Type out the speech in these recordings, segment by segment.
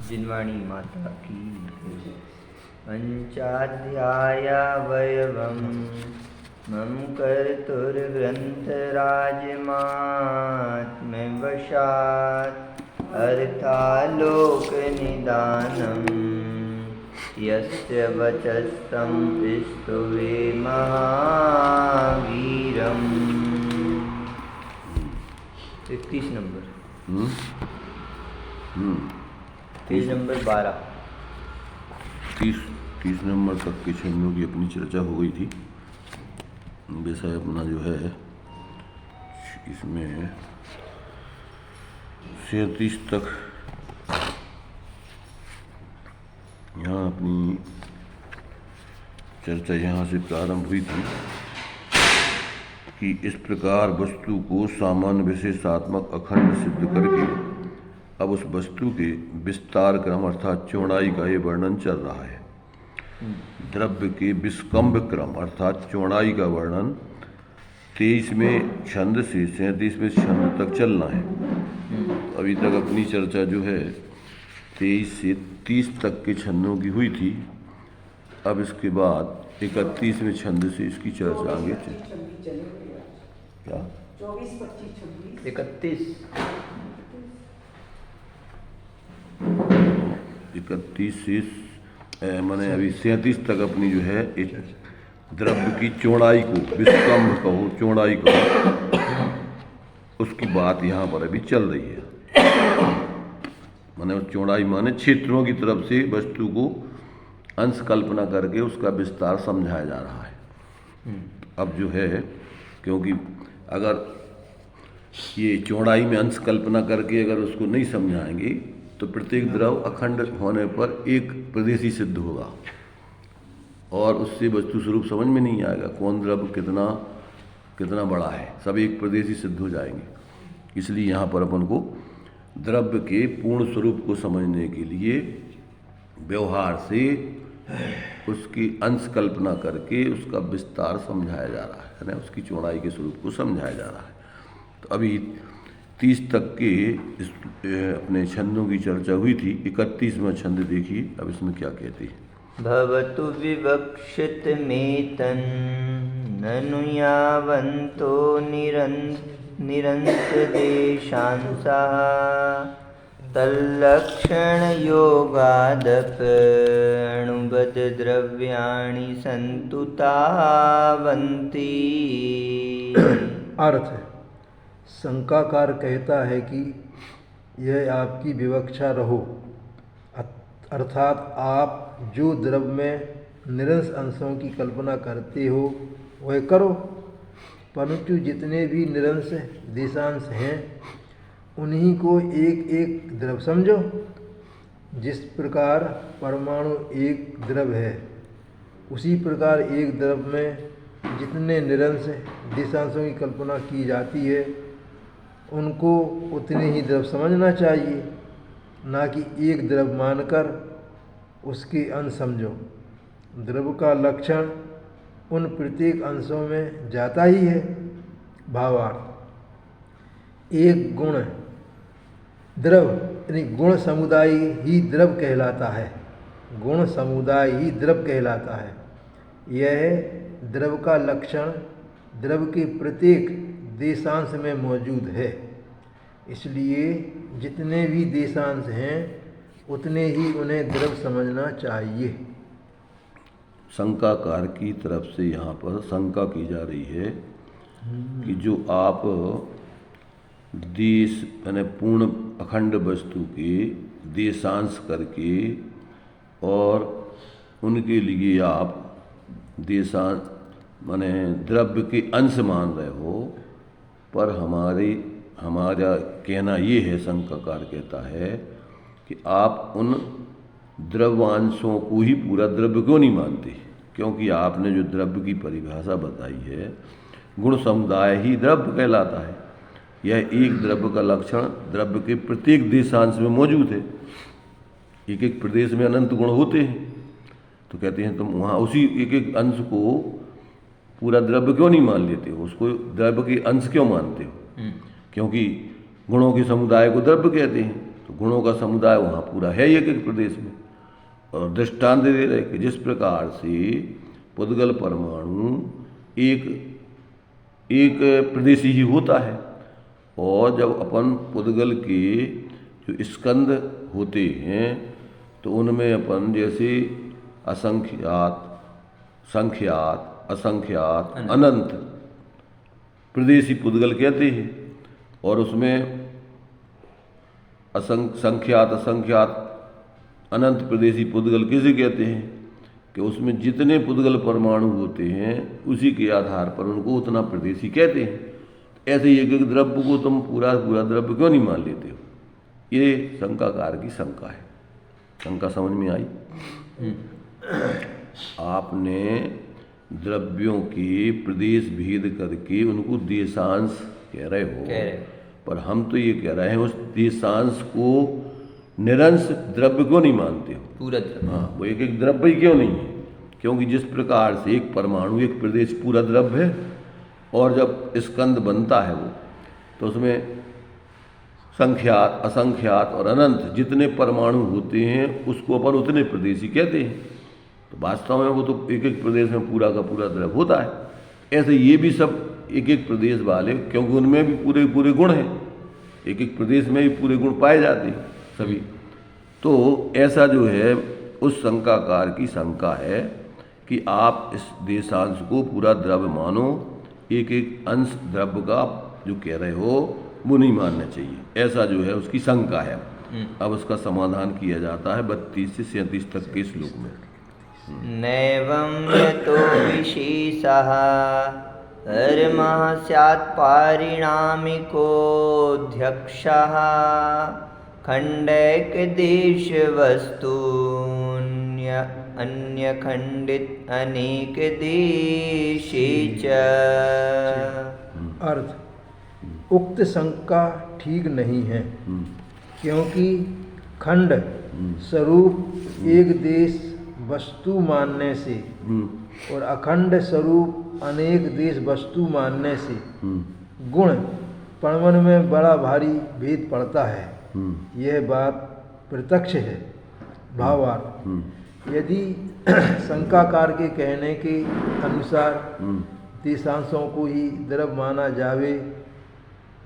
जिनवाणी माता की पंचाध्यायावयवं मम कर्तुर्ग्रन्थराजमात्म्यवशात् अर्थालोकनिदानं यस्य वचस्तं स्तुवे महावीरम्। 31 नंबर। Page number 12। 30 नंबर तक के छंदों की अपनी चर्चा हो गई थी। विषय अपना जो है इसमें 37 तक यहाँ अपनी चर्चा यहाँ से प्रारंभ हुई थी कि इस प्रकार वस्तु को सामान्य विशेषात्मक अखंड सिद्ध करके अब उस वस्तु के विस्तार क्रम अर्थात चौड़ाई का ये वर्णन चल रहा है। द्रव्य के विस्कम्भ क्रम अर्थात चौड़ाई का वर्णन 23वें छंद से 37वें छंद तक चलना है। अभी तक अपनी चर्चा जो है 23 से 30 तक के छंदों की हुई थी। अब इसके बाद 31वें छंद से इसकी चर्चा आगे क्या 24, 25, 26, 31 से मैंने अभी 37 तक अपनी जो है इस द्रव्य की चौड़ाई को विस्कम्भ कहो चौड़ाई कहो उसकी बात यहाँ पर अभी चल रही है। माने चौड़ाई माने क्षेत्रों की तरफ से वस्तु को अंश कल्पना करके उसका विस्तार समझाया जा रहा है। अब जो है क्योंकि अगर ये चौड़ाई में अंश कल्पना करके अगर उसको नहीं समझाएंगे तो प्रत्येक द्रव अखंड होने पर एक प्रदेशी सिद्ध होगा और उससे वस्तु स्वरूप समझ में नहीं आएगा कौन द्रव कितना बड़ा है, सब एक प्रदेशी सिद्ध हो जाएंगे। इसलिए यहाँ पर अपन को द्रव्य के पूर्ण स्वरूप को समझने के लिए व्यवहार से उसकी अंश कल्पना करके उसका विस्तार समझाया जा रहा है ना, उसकी चौड़ाई के स्वरूप को समझाया जा रहा है। तो अभी 30 तक के इस अपने छंदों की चर्चा हुई थी। 31वां छंद देखिए अब इसमें क्या कहते हैं। भवतु विवक्षितमेतं ननु यावन्तो निरन्तदेशांसः तल्लक्षणयोगादपणुबद्धद्रव्याणि सन्तु तावन्ति। अर्थ शंकाकार कहता है कि यह आपकी विवक्षा रहो, अर्थात आप जो द्रव्य में निरंश अंशों की कल्पना करते हो वह करो, परंतु जितने भी निरंश देशांश हैं उन्हीं को एक एक द्रव्य समझो। जिस प्रकार परमाणु एक द्रव्य है उसी प्रकार एक द्रव्य में जितने निरंश देशांशों की कल्पना की जाती है उनको उतने ही द्रव्य समझना चाहिए, ना कि एक द्रव्य मानकर उसके अंश समझो। द्रव्य का लक्षण उन प्रत्येक अंशों में जाता ही है। भावार्थ एक गुण द्रव्य यानी गुण समुदाय ही द्रव्य कहलाता है, गुण समुदाय ही द्रव्य कहलाता है। यह द्रव्य का लक्षण द्रव्य के प्रत्येक देशांश में मौजूद है, इसलिए जितने भी देशांश हैं उतने ही उन्हें द्रव्य समझना चाहिए। शंकाकार की तरफ से यहाँ पर शंका की जा रही है कि जो आप देश यानी पूर्ण अखंड वस्तु के देशांश करके और उनके लिए आप देशांश माने द्रव्य के अंश मान रहे हो, पर हमारा कहना ये है, शंकाकार कहता है कि आप उन द्रव्यांशों को ही पूरा द्रव्य क्यों नहीं मानते, क्योंकि आपने जो द्रव्य की परिभाषा बताई है गुण समुदाय ही द्रव्य कहलाता है। यह एक द्रव्य का लक्षण द्रव्य के प्रत्येक देशांश में मौजूद है। एक एक प्रदेश में अनंत गुण होते हैं, तो कहते हैं तुम वहाँ उसी एक एक अंश को पूरा द्रव्य क्यों नहीं मान लेते हो, उसको द्रव्य के अंश क्यों मानते हो? क्योंकि गुणों के समुदाय को द्रव्य कहते हैं। तो गुणों का समुदाय वहाँ पूरा है एक एक प्रदेश में। और दृष्टांत दे रहे कि जिस प्रकार से पुद्गल परमाणु एक एक प्रदेशी ही होता है, और जब अपन पुद्गल के जो स्कंद होते हैं तो उनमें अपन जैसे असंख्यात, संख्यात, असंख्यात, अनंत प्रदेशी पुद्गल कहते हैं। और उसमें संख्यात, असंख्यात, अनंत प्रदेशी पुद्गल किसे कहते हैं कि उसमें जितने पुद्गल परमाणु होते हैं उसी के आधार पर उनको उतना प्रदेशी कहते हैं। ऐसे ही एक एक द्रव्य को तुम पूरा पूरा द्रव्य क्यों नहीं मान लेते हो? ये शंकाकार की शंका है। शंका समझ में आई? आपने द्रव्यों के प्रदेश भेद करके उनको देशांश कह रहे हो, पर हम तो ये कह रहे हैं उस देशांश को निरंश द्रव्य क्यों नहीं मानते हो? पूरा द्रव्य। हाँ, वो एक एक द्रव्य ही क्यों नहीं है? क्योंकि जिस प्रकार से एक परमाणु एक प्रदेश पूरा द्रव्य है, और जब स्कंद बनता है वो तो उसमें संख्यात, असंख्यात और अनंत जितने परमाणु होते हैं उसको अपन उतने प्रदेशी कहते हैं। तो वास्तव में वो तो एक एक प्रदेश में पूरा का पूरा द्रव्य होता है। ऐसे ये भी सब एक एक प्रदेश वाले, क्योंकि उनमें भी पूरे पूरे गुण हैं, एक एक प्रदेश में भी पूरे गुण पाए जाते हैं सभी। तो ऐसा जो है उस शंकाकार की शंका है कि आप इस देशांश को पूरा द्रव्य मानो, एक एक अंश द्रव्य का जो कह रहे हो वो नहीं मानना चाहिए। ऐसा जो है उसकी शंका है। अब उसका समाधान किया जाता है 32 से 37 तक के श्लोक में। नैवं यतो विशेषः धर्मः स्यात् पारिणामिकोऽध्यक्षः खण्डैकदेशवस्तून्य अन्यखण्डित अनेकदेशे च। अर्थ, उक्त शंका ठीक नहीं है, क्योंकि खंड स्वरूप एक देश वस्तु मानने से और अखंड स्वरूप अनेक देश वस्तु मानने से गुण परमन में बड़ा भारी भेद पड़ता है। यह बात प्रत्यक्ष है। भावार्थ, यदि शंकाकार के कहने के अनुसार देशांशों को ही द्रव्य माना जावे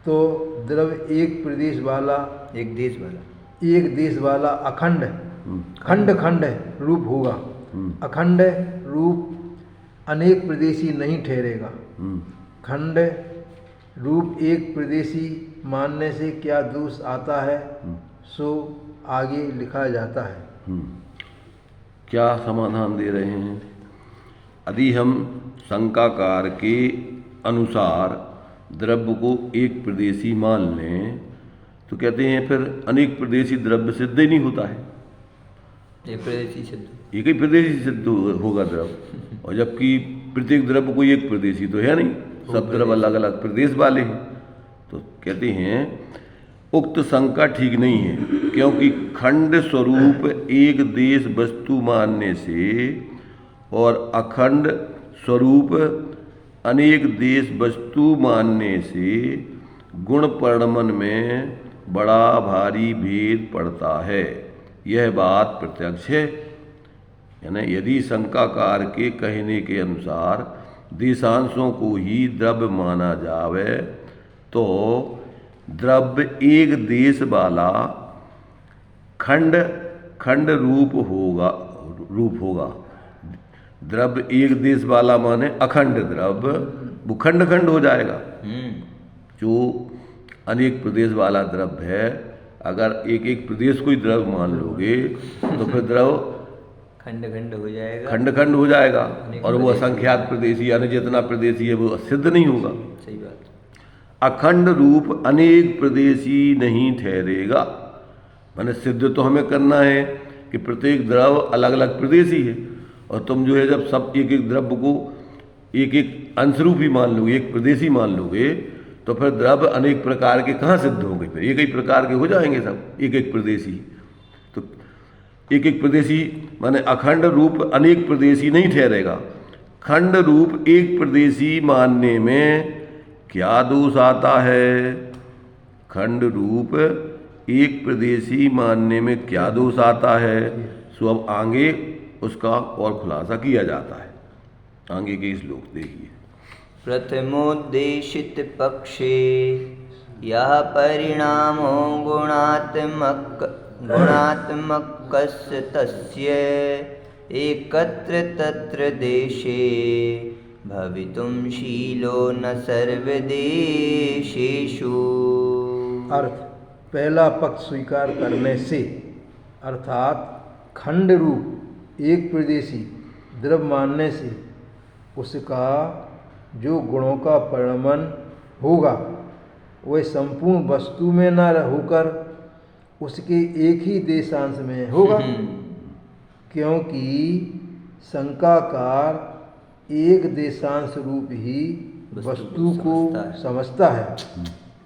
तो द्रव्य एक प्रदेश वाला, एक देश वाला अखंड खंड खंड रूप होगा। अखंड रूप अनेक प्रदेशी नहीं ठहरेगा। खंड रूप एक प्रदेशी मानने से क्या दोष आता है सो आगे लिखा जाता है। क्या समाधान दे रहे हैं? यदि हम शंकाकार के अनुसार द्रव्य को एक प्रदेशी मान लें तो कहते हैं फिर अनेक प्रदेशी द्रव्य सिद्ध ही नहीं होता है। एक प्रदेशी सिद्ध, एक ही प्रदेशी सिद्ध होगा द्रव्य, और जबकि प्रत्येक द्रव्य कोई एक प्रदेशी तो है नहीं, सब द्रव्य अलग अलग प्रदेश वाले हैं। तो कहते हैं उक्त शंका ठीक नहीं है, क्योंकि खंड स्वरूप एक देश वस्तु मानने से और अखंड स्वरूप अनेक देश वस्तु मानने से गुण परिणमन में बड़ा भारी भेद पड़ता है। यह बात प्रत्यक्ष है। यानी यदि शंकाकार के कहने के अनुसार देशांशों को ही द्रव्य माना जावे तो द्रव्य एक देश वाला खंड रूप होगा। द्रव्य एक देश वाला माने अखंड द्रव्य, वो खंड खंड हो जाएगा। जो अनेक प्रदेश वाला द्रव्य है, अगर एक एक प्रदेश को ही द्रव्य मान लोगे तो फिर द्रव्य खंड खंड हो जाएगा, खंड खंड हो जाएगा, और वो असंख्यात प्रदेशी यानी जितना प्रदेशी है वो सिद्ध नहीं होगा। सही बात। अखंड रूप अनेक प्रदेशी नहीं ठहरेगा। माने सिद्ध तो हमें करना है कि प्रत्येक द्रव्य अलग अलग प्रदेशी है, और तुम जो है जब सब एक एक द्रव्य को एक एक अंशरूप ही मान लोगे, एक प्रदेशी मान लोगे, तो फिर द्रव्य अनेक प्रकार के कहाँ सिद्ध होंगे? फिर एक ही प्रकार के हो जाएंगे सब, एक एक प्रदेशी। तो एक एक प्रदेशी माने अखंड रूप अनेक प्रदेशी नहीं ठहरेगा। खंड रूप एक प्रदेशी मानने में क्या दोष आता है? खंड रूप एक प्रदेशी मानने में क्या दोष आता है, सो अब आगे उसका और खुलासा किया जाता है। आगे के श्लोक देखिए। प्रथमोद्देशित पक्षे यह परिणामो गुणात्मकस्य तस्य एकत्र तत्र देशे भवितुं शीलो न सर्वदेशेषु। अर्थ, पहला पक्ष स्वीकार करने से अर्थात खंड रूप एक प्रदेशी द्रव्य मानने से उसका जो गुणों का परिणमन होगा वह संपूर्ण वस्तु में न होकर उसके एक ही देशांश में होगा, क्योंकि शंकाकार एक देशांश रूप ही वस्तु को समझता है।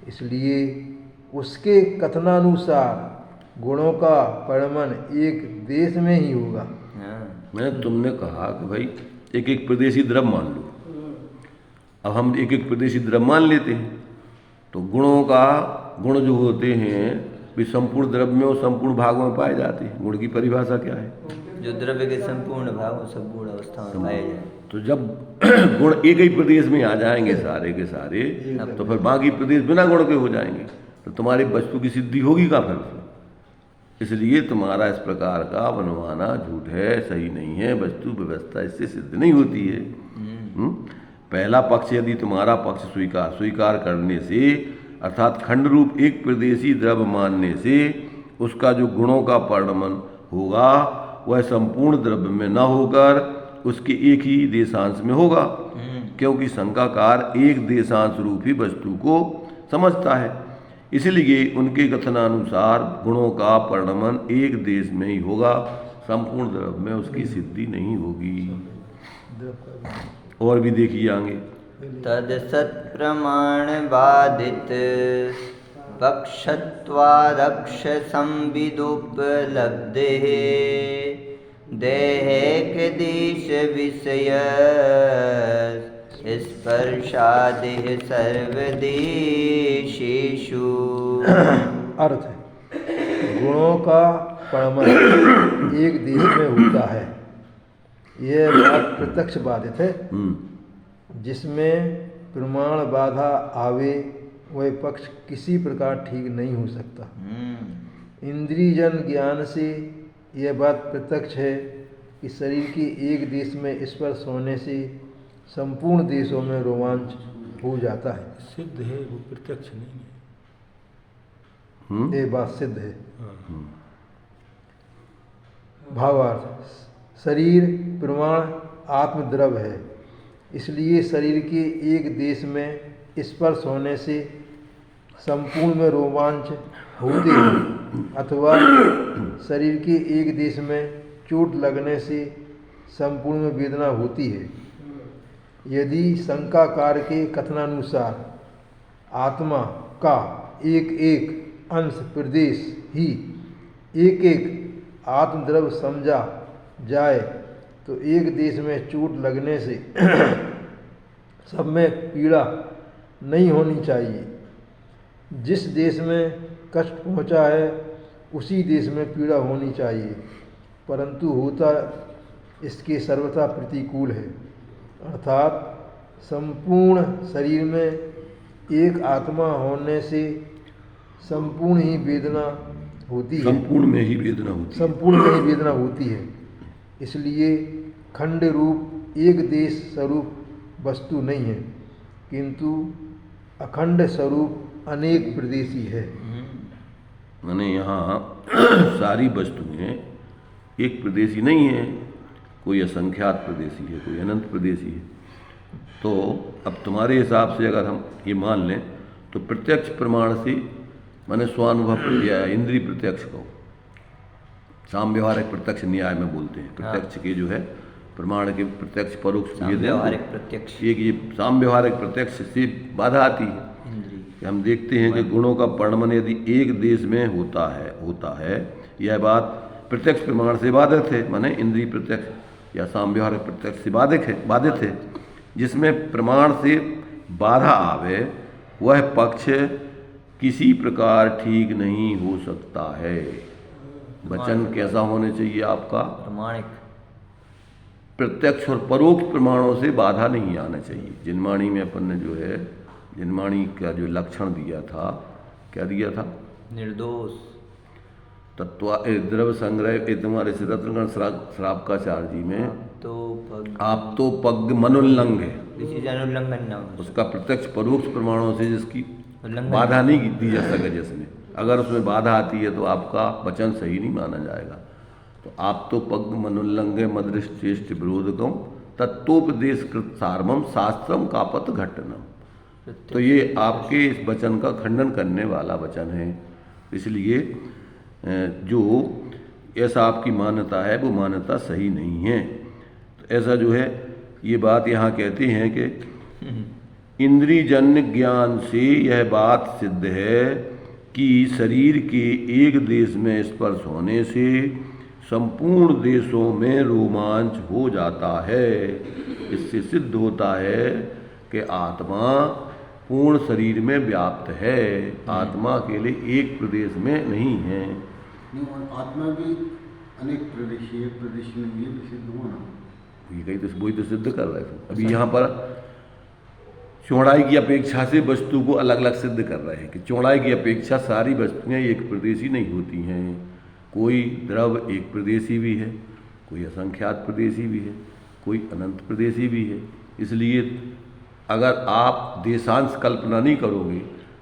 इसलिए उसके कथनानुसार गुणों का परिणमन एक देश में ही होगा। मैंने तुमने कहा कि भाई एक एक प्रदेशी द्रव्य मान लो। अब हम एक एक प्रदेशी द्रव्य मान लेते हैं तो गुण जो होते हैं वे संपूर्ण द्रव्य में और संपूर्ण भागों में पाए जाते हैं। गुण की परिभाषा क्या है? जो द्रव्य के संपूर्ण भागों सब गुण अवस्था में पाए जाए। तो जब गुण एक ही प्रदेश में आ जाएंगे सारे के सारे, तो फिर बाकी प्रदेश बिना गुण के हो जाएंगे, तो तुम्हारी वस्तु की सिद्धि होगी कहाँ फिर? इसलिए तुम्हारा इस प्रकार का बनवाना झूठ है, सही नहीं है। वस्तु व्यवस्था इससे सिद्ध नहीं होती है। पहला पक्ष यदि तुम्हारा पक्ष स्वीकार करने से अर्थात खंड रूप एक प्रदेशी द्रव्य मानने से उसका जो गुणों का परिणमन होगा वह संपूर्ण द्रव्य में न होकर उसके एक ही देशांश में होगा, क्योंकि शंकाकार एक देशांश रूप ही वस्तु को समझता है। इसलिए उनके कथनानुसार गुणों का परिणमन एक देश में ही होगा, संपूर्ण द्रव्य में उसकी सिद्धि नहीं होगी। और भी देखिए आगे। तद सत प्रमाण बाधित पक्षत्वादक्ष संविदुपलब्धे देहेक देश विषय स्पर्शादेह सर्वदेशेषु। अर्थ है, गुणों का परिणमन एक देश में होता है। यह बात प्रत्यक्ष बाधित है। जिसमें प्रमाण बाधा आवे वह पक्ष किसी प्रकार ठीक नहीं हो सकता। इंद्रियजन ज्ञान से यह बात प्रत्यक्ष है कि शरीर के एक देश में स्पर्श होने से संपूर्ण देशों में रोमांच हो जाता है। सिद्ध है, वो प्रत्यक्ष नहीं है। ये बात सिद्ध है। भावार्थ, शरीर प्रमाण आत्मद्रव्य है, इसलिए शरीर के एक देश में स्पर्श होने से संपूर्ण में रोमांच होते हैं, अथवा शरीर के एक देश में चोट लगने से संपूर्ण में वेदना होती है। यदि शंकाकार के कथनानुसार आत्मा का एक एक अंश प्रदेश ही एक एक आत्मद्रव्य समझा जाए तो एक देश में चोट लगने से सब में पीड़ा नहीं होनी चाहिए। जिस देश में कष्ट पहुंचा है उसी देश में पीड़ा होनी चाहिए, परंतु होता इसके सर्वथा प्रतिकूल है। अर्थात संपूर्ण शरीर में एक आत्मा होने से संपूर्ण ही वेदना होती है। संपूर्ण में ही वेदना होती है। इसलिए खंड रूप एक देश स्वरूप वस्तु नहीं है, किंतु अखंड स्वरूप अनेक प्रदेशी है। माने यहाँ सारी वस्तुएं एक प्रदेशी नहीं है, कोई असंख्यात प्रदेशी है, कोई अनंत प्रदेशी है। तो अब तुम्हारे हिसाब से अगर हम ये मान लें तो प्रत्यक्ष प्रमाण से माने स्वानुभव या इंद्रिय प्रत्यक्ष को साम व्यवहारिक प्रत्यक्ष न्याय में बोलते हैं। प्रत्यक्ष के जो है प्रमाण के प्रत्यक्ष परोक्ष व्यवहारिक प्रत्यक्ष, एक ये साम व्यवहारिक प्रत्यक्ष से बाधा आती है कि हम देखते हैं कि गुणों का परिणमन यदि एक देश में होता है यह बात प्रत्यक्ष प्रमाण से बाधित है, माने इंद्रिय प्रत्यक्ष या साम व्यवहारिक प्रत्यक्ष से बाधित है। जिसमें प्रमाण से बाधा आवे वह पक्ष किसी प्रकार ठीक नहीं हो सकता है। वचन कैसा होने चाहिए आपका? प्रमाणिक। प्रत्यक्ष और परोक्ष प्रमाणों से बाधा नहीं आना चाहिए। जिनवाणी में अपन ने जो है जिनवाणी का जो लक्षण दिया था, क्या दिया था? निर्दोष। तत्व द्रव्य संग्रह तुम्हारे से रत्नगण श्राप का चार जी में आप तो पग मनोल्लंघ है, अनुल्लंघन न हो। उसका प्रत्यक्ष परोक्ष प्रमाणों से जिसकी उल्लंघन बाधा नहीं दी जा सके, जिसमें अगर उसमें बाधा आती है तो आपका वचन सही नहीं माना जाएगा। तो आप तो पग मनोल्लंघे मदृष्टेष्ट विरोधकम तत्वोपदेश कृत सारमम शास्त्रम कापत घटनम। तो ये आपके इस वचन का खंडन करने वाला वचन है। इसलिए जो ऐसा आपकी मान्यता है वो मान्यता सही नहीं है। तो ऐसा जो है ये बात यहाँ कहते हैं कि इंद्रियजन्य ज्ञान से यह बात सिद्ध है कि शरीर के एक देश में स्पर्श होने से संपूर्ण देशों में रोमांच हो जाता है। इससे सिद्ध होता है कि आत्मा पूर्ण शरीर में व्याप्त है, आत्मा अकेले एक प्रदेश में नहीं है। आत्मा भी अनेक प्रदेश, एक प्रदेश में ये भी सिद्ध होना, ये कहीं तो वही तो सिद्ध कर रहे थे। अभी यहाँ पर चौड़ाई की अपेक्षा से वस्तु को अलग अलग सिद्ध कर रहे हैं कि चौड़ाई की अपेक्षा सारी वस्तुएं एक प्रदेशी नहीं होती हैं। कोई द्रव एक प्रदेशी भी है, कोई असंख्यात प्रदेशी भी है, कोई अनंत प्रदेशी भी है। इसलिए अगर आप देशांश कल्पना नहीं करोगे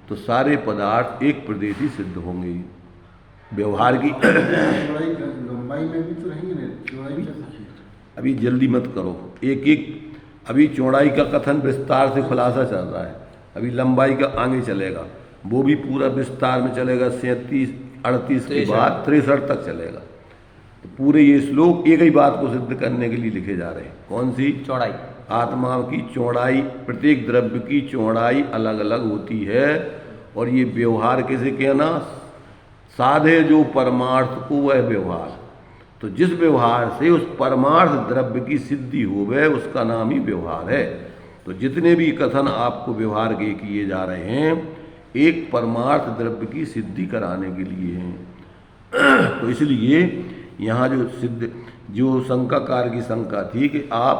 तो सारे पदार्थ एक प्रदेशी सिद्ध होंगे। व्यवहार की लंबाई में भी तो रहेंगे ना, चौड़ाई में अभी जल्दी मत करो, एक एक अभी चौड़ाई का कथन विस्तार से खुलासा चल रहा है, अभी लंबाई का आगे चलेगा, वो भी पूरा विस्तार में चलेगा। 37-38 के बाद 63 तक चलेगा। तो पूरे ये श्लोक एक ही बात को सिद्ध करने के लिए लिखे जा रहे हैं। कौन सी? चौड़ाई। आत्मा की चौड़ाई, प्रत्येक द्रव्य की चौड़ाई अलग अलग होती है। और ये व्यवहार कैसे कहना? साधे जो परमार्थ को वह व्यवहार, तो जिस व्यवहार से उस परमार्थ द्रव्य की सिद्धि हो वह उसका नाम ही व्यवहार है। तो जितने भी कथन आपको व्यवहार के किए जा रहे हैं एक परमार्थ द्रव्य की सिद्धि कराने के लिए हैं। तो इसलिए यहाँ जो शंकाकार की शंका थी कि आप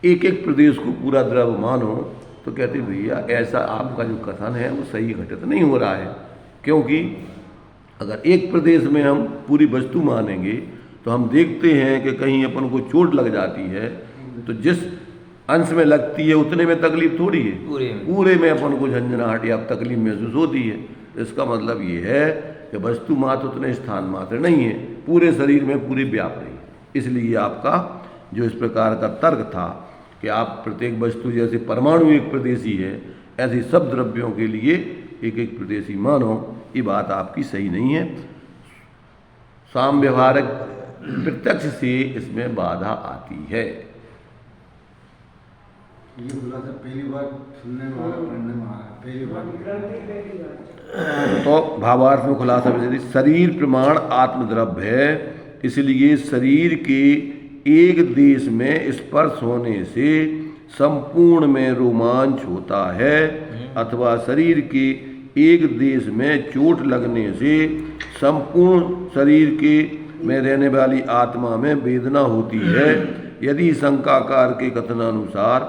एक एक प्रदेश को पूरा द्रव्य मानो, तो कहते भैया ऐसा आपका जो कथन है वो सही घटित नहीं हो रहा है। क्योंकि अगर एक प्रदेश में हम पूरी वस्तु मानेंगे तो हम देखते हैं कि कहीं अपन को चोट लग जाती है तो जिस अंश में लगती है उतने में तकलीफ थोड़ी है, पूरे में अपन को झंझनाहट या तकलीफ महसूस होती है। इसका मतलब ये है कि वस्तु मात्र उतने स्थान मात्र नहीं है, पूरे शरीर में पूरी व्याप्त है। इसलिए आपका जो इस प्रकार का तर्क था कि आप प्रत्येक वस्तु जैसे परमाणु एक प्रदेशी है ऐसे सब द्रव्यों के लिए एक एक प्रदेशी मानो, ये बात आपकी सही नहीं है। साम व्यवहारक प्रत्यक्ष से इसमें बाधा आती है। ये बोला था पहली बार सुनने में आ रहा, पढ़ने में आ रहा, पहली बार। तो भावार्थ में खुलासा भी, शरीर प्रमाण आत्मद्रव्य है, इसलिए शरीर के एक देश में स्पर्श होने से संपूर्ण में रोमांच होता है, अथवा शरीर के एक देश में चोट लगने से संपूर्ण शरीर के में रहने वाली आत्मा में वेदना होती है। यदि शंकाकार के कथनानुसार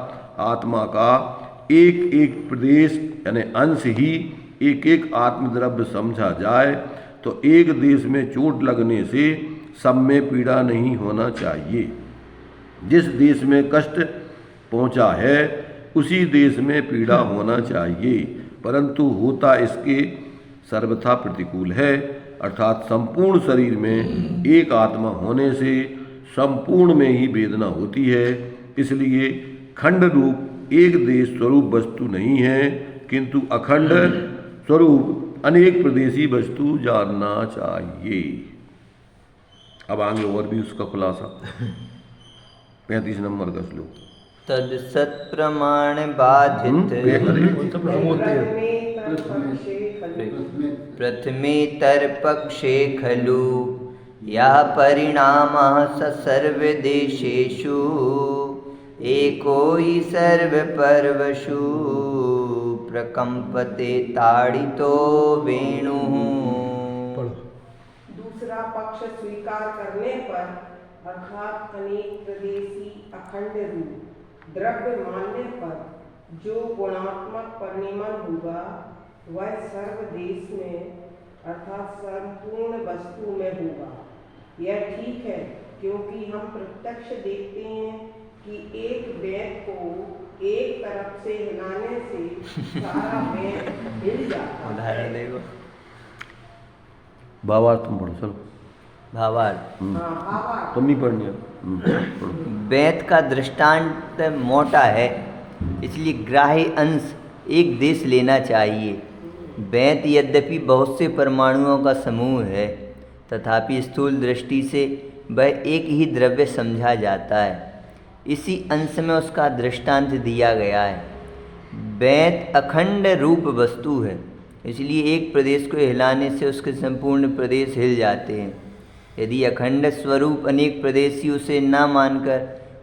आत्मा का एक एक प्रदेश यानी अंश ही एक एक आत्मद्रव्य समझा जाए तो एक देश में चोट लगने से सब में पीड़ा नहीं होना चाहिए। जिस देश में कष्ट पहुंचा है उसी देश में पीड़ा होना चाहिए, परंतु होता इसके सर्वथा प्रतिकूल है। अर्थात संपूर्ण शरीर में एक आत्मा होने से संपूर्ण में ही वेदना होती है। इसलिए खंड रूप एक देश स्वरूप वस्तु नहीं है, किंतु अखंड स्वरूप अनेक प्रदेशी वस्तु जानना चाहिए। अब आगे और भी उसका खुलासा 35 नंबर का श्लोक। तद सत्प्रमाण बाधित प्रथमेतर पक्षे खलु या परिणामः स सर्वदेशेषु एको हि सर्वपर्वषु प्रकंपते ताड़ितो वेणुः। पढ़ो। दूसरा पक्ष स्वीकार करने पर अर्थात अनेक प्रदेशी अखंड रूप द्रव्य मानने पर जो गुणात्मक परिणमन होगा वह सर्व देश में अर्थात संपूर्ण वस्तु में होगा। यह ठीक है क्योंकि हम प्रत्यक्ष देखते हैं कि एक बेंत को एक तरफ से हिलाने से सारा बेंत हिल जाता उदाहरण है। देखो। भावार्थ तुम पढ़ो चलो। भावार्थ। हाँ, भावार्थ। तुम नहीं पढ़नी है। बेंत का दृष्टांत मोटा है, इसलिए ग्राह्य अंश एक देश लेना चाहिए। बेंत यद्यपि बहुत से परमाणुओं का समूह है, तथापि स्थूल दृष्टि से वह एक ही द्रव्य समझा जाता है। इसी अंश में उसका दृष्टांत दिया गया है। बेंत अखंड रूप वस्तु है, इसलिए एक प्रदेश को हिलाने से उसके संपूर्ण प्रदेश हिल जाते हैं। यदि अखंड स्वरूप अनेक प्रदेशी उसे न मानकर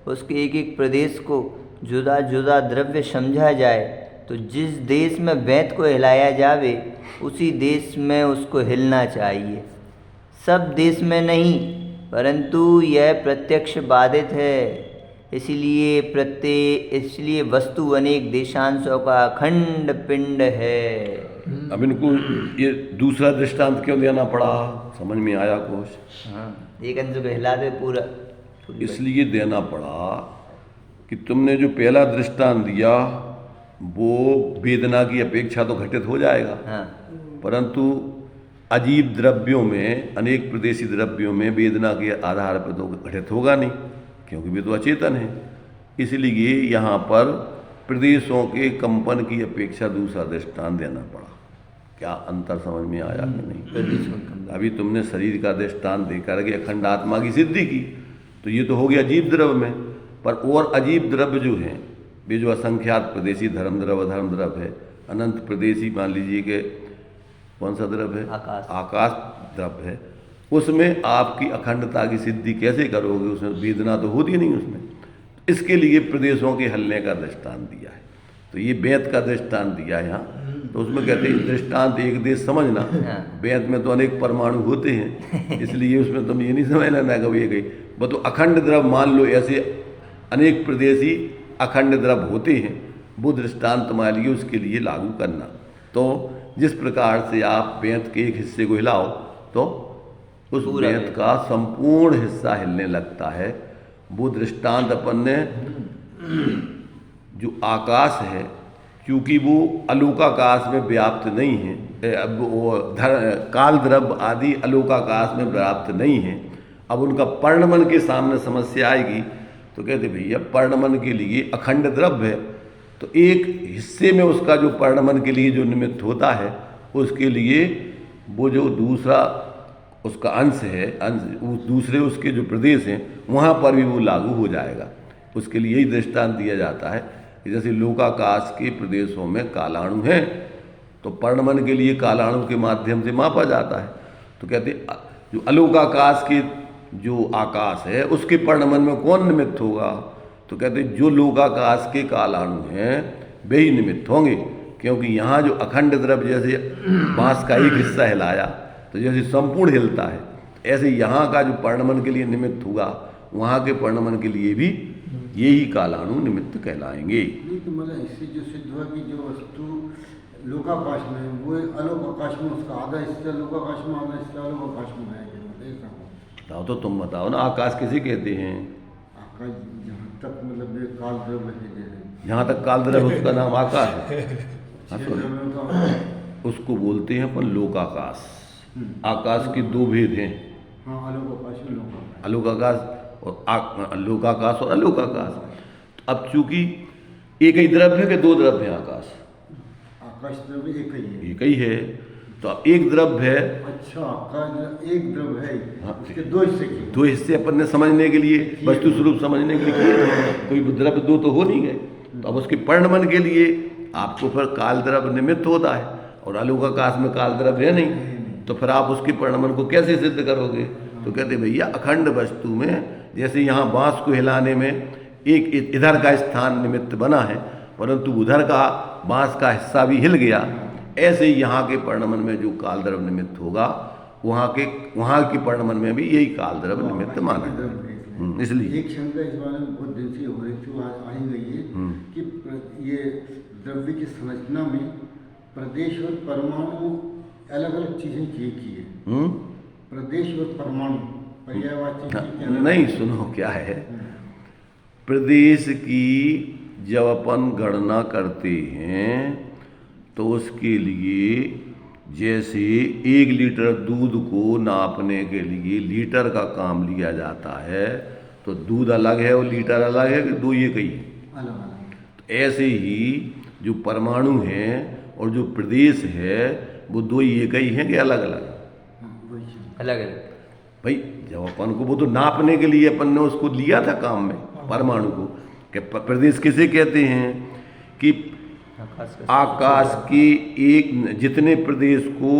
उसके एक एक प्रदेश को जुदा जुदा द्रव्य समझा जाए, तो जिस देश में बेंत को हिलाया जावे उसी देश में उसको हिलना चाहिए। सब देश में नहीं, परंतु यह प्रत्यक्ष बाधित है। इसलिए वस्तु अनेक देशांशों का अखंड पिंड है। अब इनको ये दूसरा दृष्टांत क्यों देना पड़ा, समझ में आया कुछ? हाँ, एक अंश को हिला दे पूरा। इसलिए देना पड़ा कि तुमने जो पहला दृष्टांत दिया वो वेदना की अपेक्षा तो घटित हो जाएगा, हाँ, परंतु अजीब द्रव्यों में, अनेक प्रदेशी द्रव्यों में वेदना के आधार पर तो घटित होगा नहीं, क्योंकि वे तो अचेतन है। इसलिए यहाँ पर प्रदेशों के कंपन की अपेक्षा दूसरा दृष्टांत देना पड़ा। क्या अंतर समझ में आया कि नहीं? अभी तुमने शरीर का दृष्टांत देकर के अखंड आत्मा की सिद्धि की, तो ये तो हो गया अजीब द्रव्य में। पर और अजीब द्रव्य जो हैं वे जो असंख्यात प्रदेशी धर्म द्रव्य अधर्म द्रव्य है, अनंत प्रदेशी मान लीजिए कि कौन सा द्रव्य है? आकाश द्रव्य है। उसमें आपकी अखंडता की सिद्धि कैसे करोगे? उसमें वेदना तो होती नहीं उसमें। इसके लिए प्रदेशों के हलने का दृष्टांत दिया है। तो ये बेंत का दृष्टांत दिया है यहाँ। तो उसमें कहते हैं दृष्टांत एक देश समझना, बेंत में तो अनेक परमाणु होते हैं, इसलिए उसमें तुम ये नहीं समझ लेना कभी ये गई वो तो अखंड द्रव्य मान लो, ऐसे अनेक प्रदेशी अखंड द्रव्य होते हैं, वो दृष्टांत मान लिए उसके लिए लागू करना। तो जिस प्रकार से आप बेंत के एक हिस्से को हिलाओ तो उस बेंत का संपूर्ण हिस्सा हिलने लगता है। वो दृष्टांत अपन ने जो आकाश है, क्योंकि वो अलोकाकाश में व्याप्त नहीं है, अब वो काल द्रव्य आदि अलोकाकाश में व्याप्त नहीं है। अब उनका पर्णमन के सामने समस्या आएगी तो कहते भैया पर्णमन के लिए अखंड द्रव्य है, तो एक हिस्से में उसका जो पर्णमन के लिए जो निमित्त होता है उसके लिए वो जो दूसरा उसका अंश है, दूसरे उसके जो प्रदेश हैं वहाँ पर भी वो लागू हो जाएगा। उसके लिए यही दृष्टांत दिया जाता है कि जैसे लोकाकाश के प्रदेशों में कालाणु हैं तो पर्णमन के लिए कालाणु के माध्यम से मापा जाता है। तो कहते जो अलोकाकाश के जो आकाश है उसके पर्णमन में कौन निमित्त होगा? तो कहते जो लोकाकाश के कालाणु हैं वे ही निमित्त होंगे, क्योंकि यहाँ जो अखंड द्रव्य जैसे बांस का एक हिस्सा हिलाया तो जैसे संपूर्ण हिलता है, ऐसे यहाँ का जो पर्णमन के लिए निमित्त होगा वहाँ के पर्णमन के लिए भी यही कालाणु निमित्त कहलाएंगे। तो मतलब इससे जो सिद्ध हुआ कि जो वस्तु लोकाकाश में है वो अलोकाकाश में उसका आधा हिस्सा लोकाकाश में, आधा हिस्सा अलोकाकाश में है। बताओ तो तुम बताओ ना, आकाश किसे कहते हैं? आकाश जहाँ तक मतलब ये काल द्रव्य है, जहाँ तक काल द्रव्य उसका नाम आकाश है। उसको बोलते हैं अपन लोकाकाश। आकाश के दो भेद हैं, अलोकाकाश और लोकाकाश और अलोकाकाश। अब चूंकि एक ही द्रव्य है कि दो द्रव्य है? आकाश द्रव्य एक ही है। तो अब एक द्रव्य है, अच्छा आकाश एक द्रव्य है, उसके दो हिस्से किए। दो हिस्से अपन ने समझने के लिए, वस्तु स्वरूप समझने के लिए कोई द्रव्य दो तो हो नहीं गए। तो अब उसके पर्णमन के लिए आपको फिर काल द्रव्य निमित्त होता है और अलोकाकाश में काल द्रव्य है नहीं, तो फिर आप उसके परिणमन को कैसे सिद्ध करोगे? तो कहते भैया अखंड वस्तु में जैसे यहाँ बांस को हिलाने में एक इधर का स्थान निमित्त बना है, परंतु उधर का बांस का हिस्सा भी हिल गया, ऐसे ही यहाँ के परिणमन में जो काल द्रव्य निमित्त होगा वहाँ के परिणमन में भी यही काल द्रव्य निमित्त माना जाए। इसलिए एक शंका इस बारे में बहुत दिन से हो रही थी, आज आई गई है कि ये द्रव्य की संरचना में प्रदेश और परमाणु अलग अलग चीजें की है। प्रदेश और परमाणु पर्यायवाची चीज़ क्या? नहीं, सुनो क्या है, प्रदेश की जब अपन गणना करते हैं तो उसके लिए जैसे 1 लीटर दूध को नापने के लिए लीटर का काम लिया जाता है, तो दूध अलग है और लीटर अलग है कि दो एक ही? अलग अलग। तो ऐसे ही जो परमाणु हैं और जो प्रदेश है वो दो एक ही हैं कि अलग अलग? अलग अलग। भाई जब अपन को वो तो नापने के लिए अपन ने उसको लिया था काम में, परमाणु को। कि प्रदेश किसे कहते हैं कि आकाश के एक जितने प्रदेश को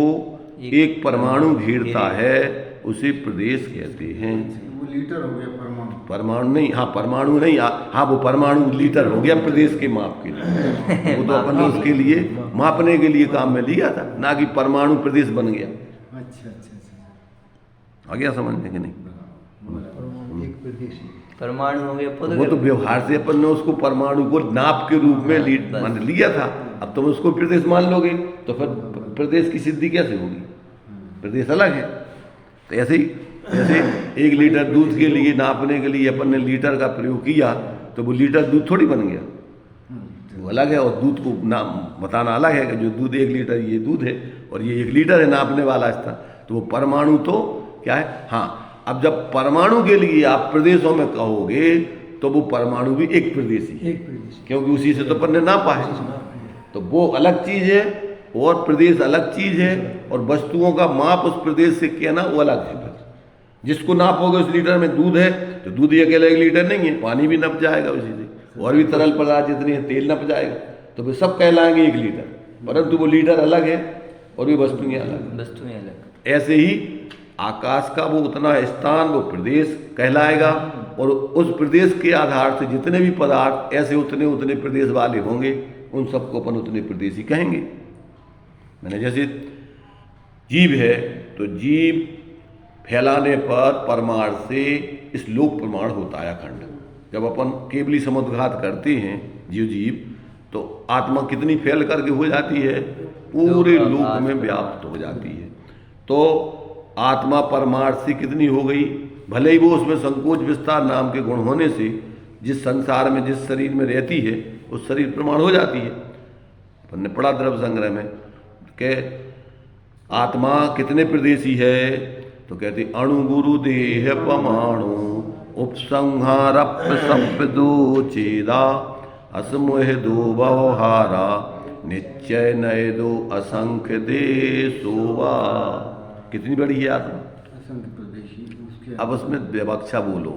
एक परमाणु घेरता है उसे प्रदेश कहते हैं। वो लीटर हो गया परमाणु। परमाणु नहीं, हाँ परमाणु नहीं, हाँ वो परमाणु लीटर हो गया प्रदेश के माप के लिए। वो तो अपन ने उसके लिए मापने के लिए काम में लिया था, ना कि परमाणु प्रदेश बन गया। अच्छा अच्छा अच्छा, आ गया समझने के नहीं? एक प्रदेश परमाणु हो गया तो वो तो व्यवहार से अपन ने उसको परमाणु को नाप के रूप में मान लिया था। अब तुम उसको प्रदेश मान लोगे तो फिर प्रदेश की सिद्धि कैसे होगी? प्रदेश अलग है। तो ऐसे ही जैसे 1 लीटर दूध के लिए नापने के लिए अपन ने लीटर का प्रयोग किया तो वो लीटर दूध थोड़ी बन गया, वो अलग है। और दूध को नाम बताना अलग है कि जो दूध 1 लीटर ये दूध है और ये 1 लीटर है नापने वाला इसका। तो वो परमाणु तो क्या है? हाँ, अब जब परमाणु के लिए आप प्रदेशों में कहोगे तो वो परमाणु भी एक प्रदेश ही है, क्योंकि उसी से तो अपन ने नापा है। तो वो अलग चीज है और प्रदेश अलग चीज है, और वस्तुओं का माप उस प्रदेश से कहना वो अलग है। जिसको नापोगे उस लीटर में दूध है तो दूध ही अकेला 1 लीटर नहीं है, पानी भी नप जाएगा उसी से, और भी तरल पदार्थ जितने हैं तेल नप जाएगा, तो वे सब कहलाएंगे 1 लीटर, परंतु वो लीटर अलग है और भी वस्तुएं अलग। ऐसे ही आकाश का वो उतना स्थान वो प्रदेश कहलाएगा, और उस प्रदेश के आधार से जितने भी पदार्थ ऐसे उतने उतने प्रदेश वाले होंगे उन सबको अपन उतने प्रदेशी कहेंगे। मैंने जैसे जीव है तो जीव फैलाने पर परमाण से इस लोक प्रमाण होता है अखंड। जब अपन केवली समुद्घात करते हैं जीव तो आत्मा कितनी फैल करके हो जाती है? पूरे लोक में व्याप्त हो जाती है। तो आत्मा परमार्थ से कितनी हो गई? भले ही वो उसमें संकोच विस्तार नाम के गुण होने से जिस संसार में जिस शरीर में रहती है उस शरीर प्रमाण हो जाती है। अपन ने पढ़ा द्रव्य संग्रह में कि आत्मा कितने प्रदेशी है, तो कहते अणु गुरु देह परमाणु उपसंहार सप्दो चेदा असमोह दो व्यवहारा निश्चय नय दो असंख्य देशोवा। कितनी बड़ी है आत्मा? असंख्य प्रदेशी। अब उसमें विवक्षा बोलो।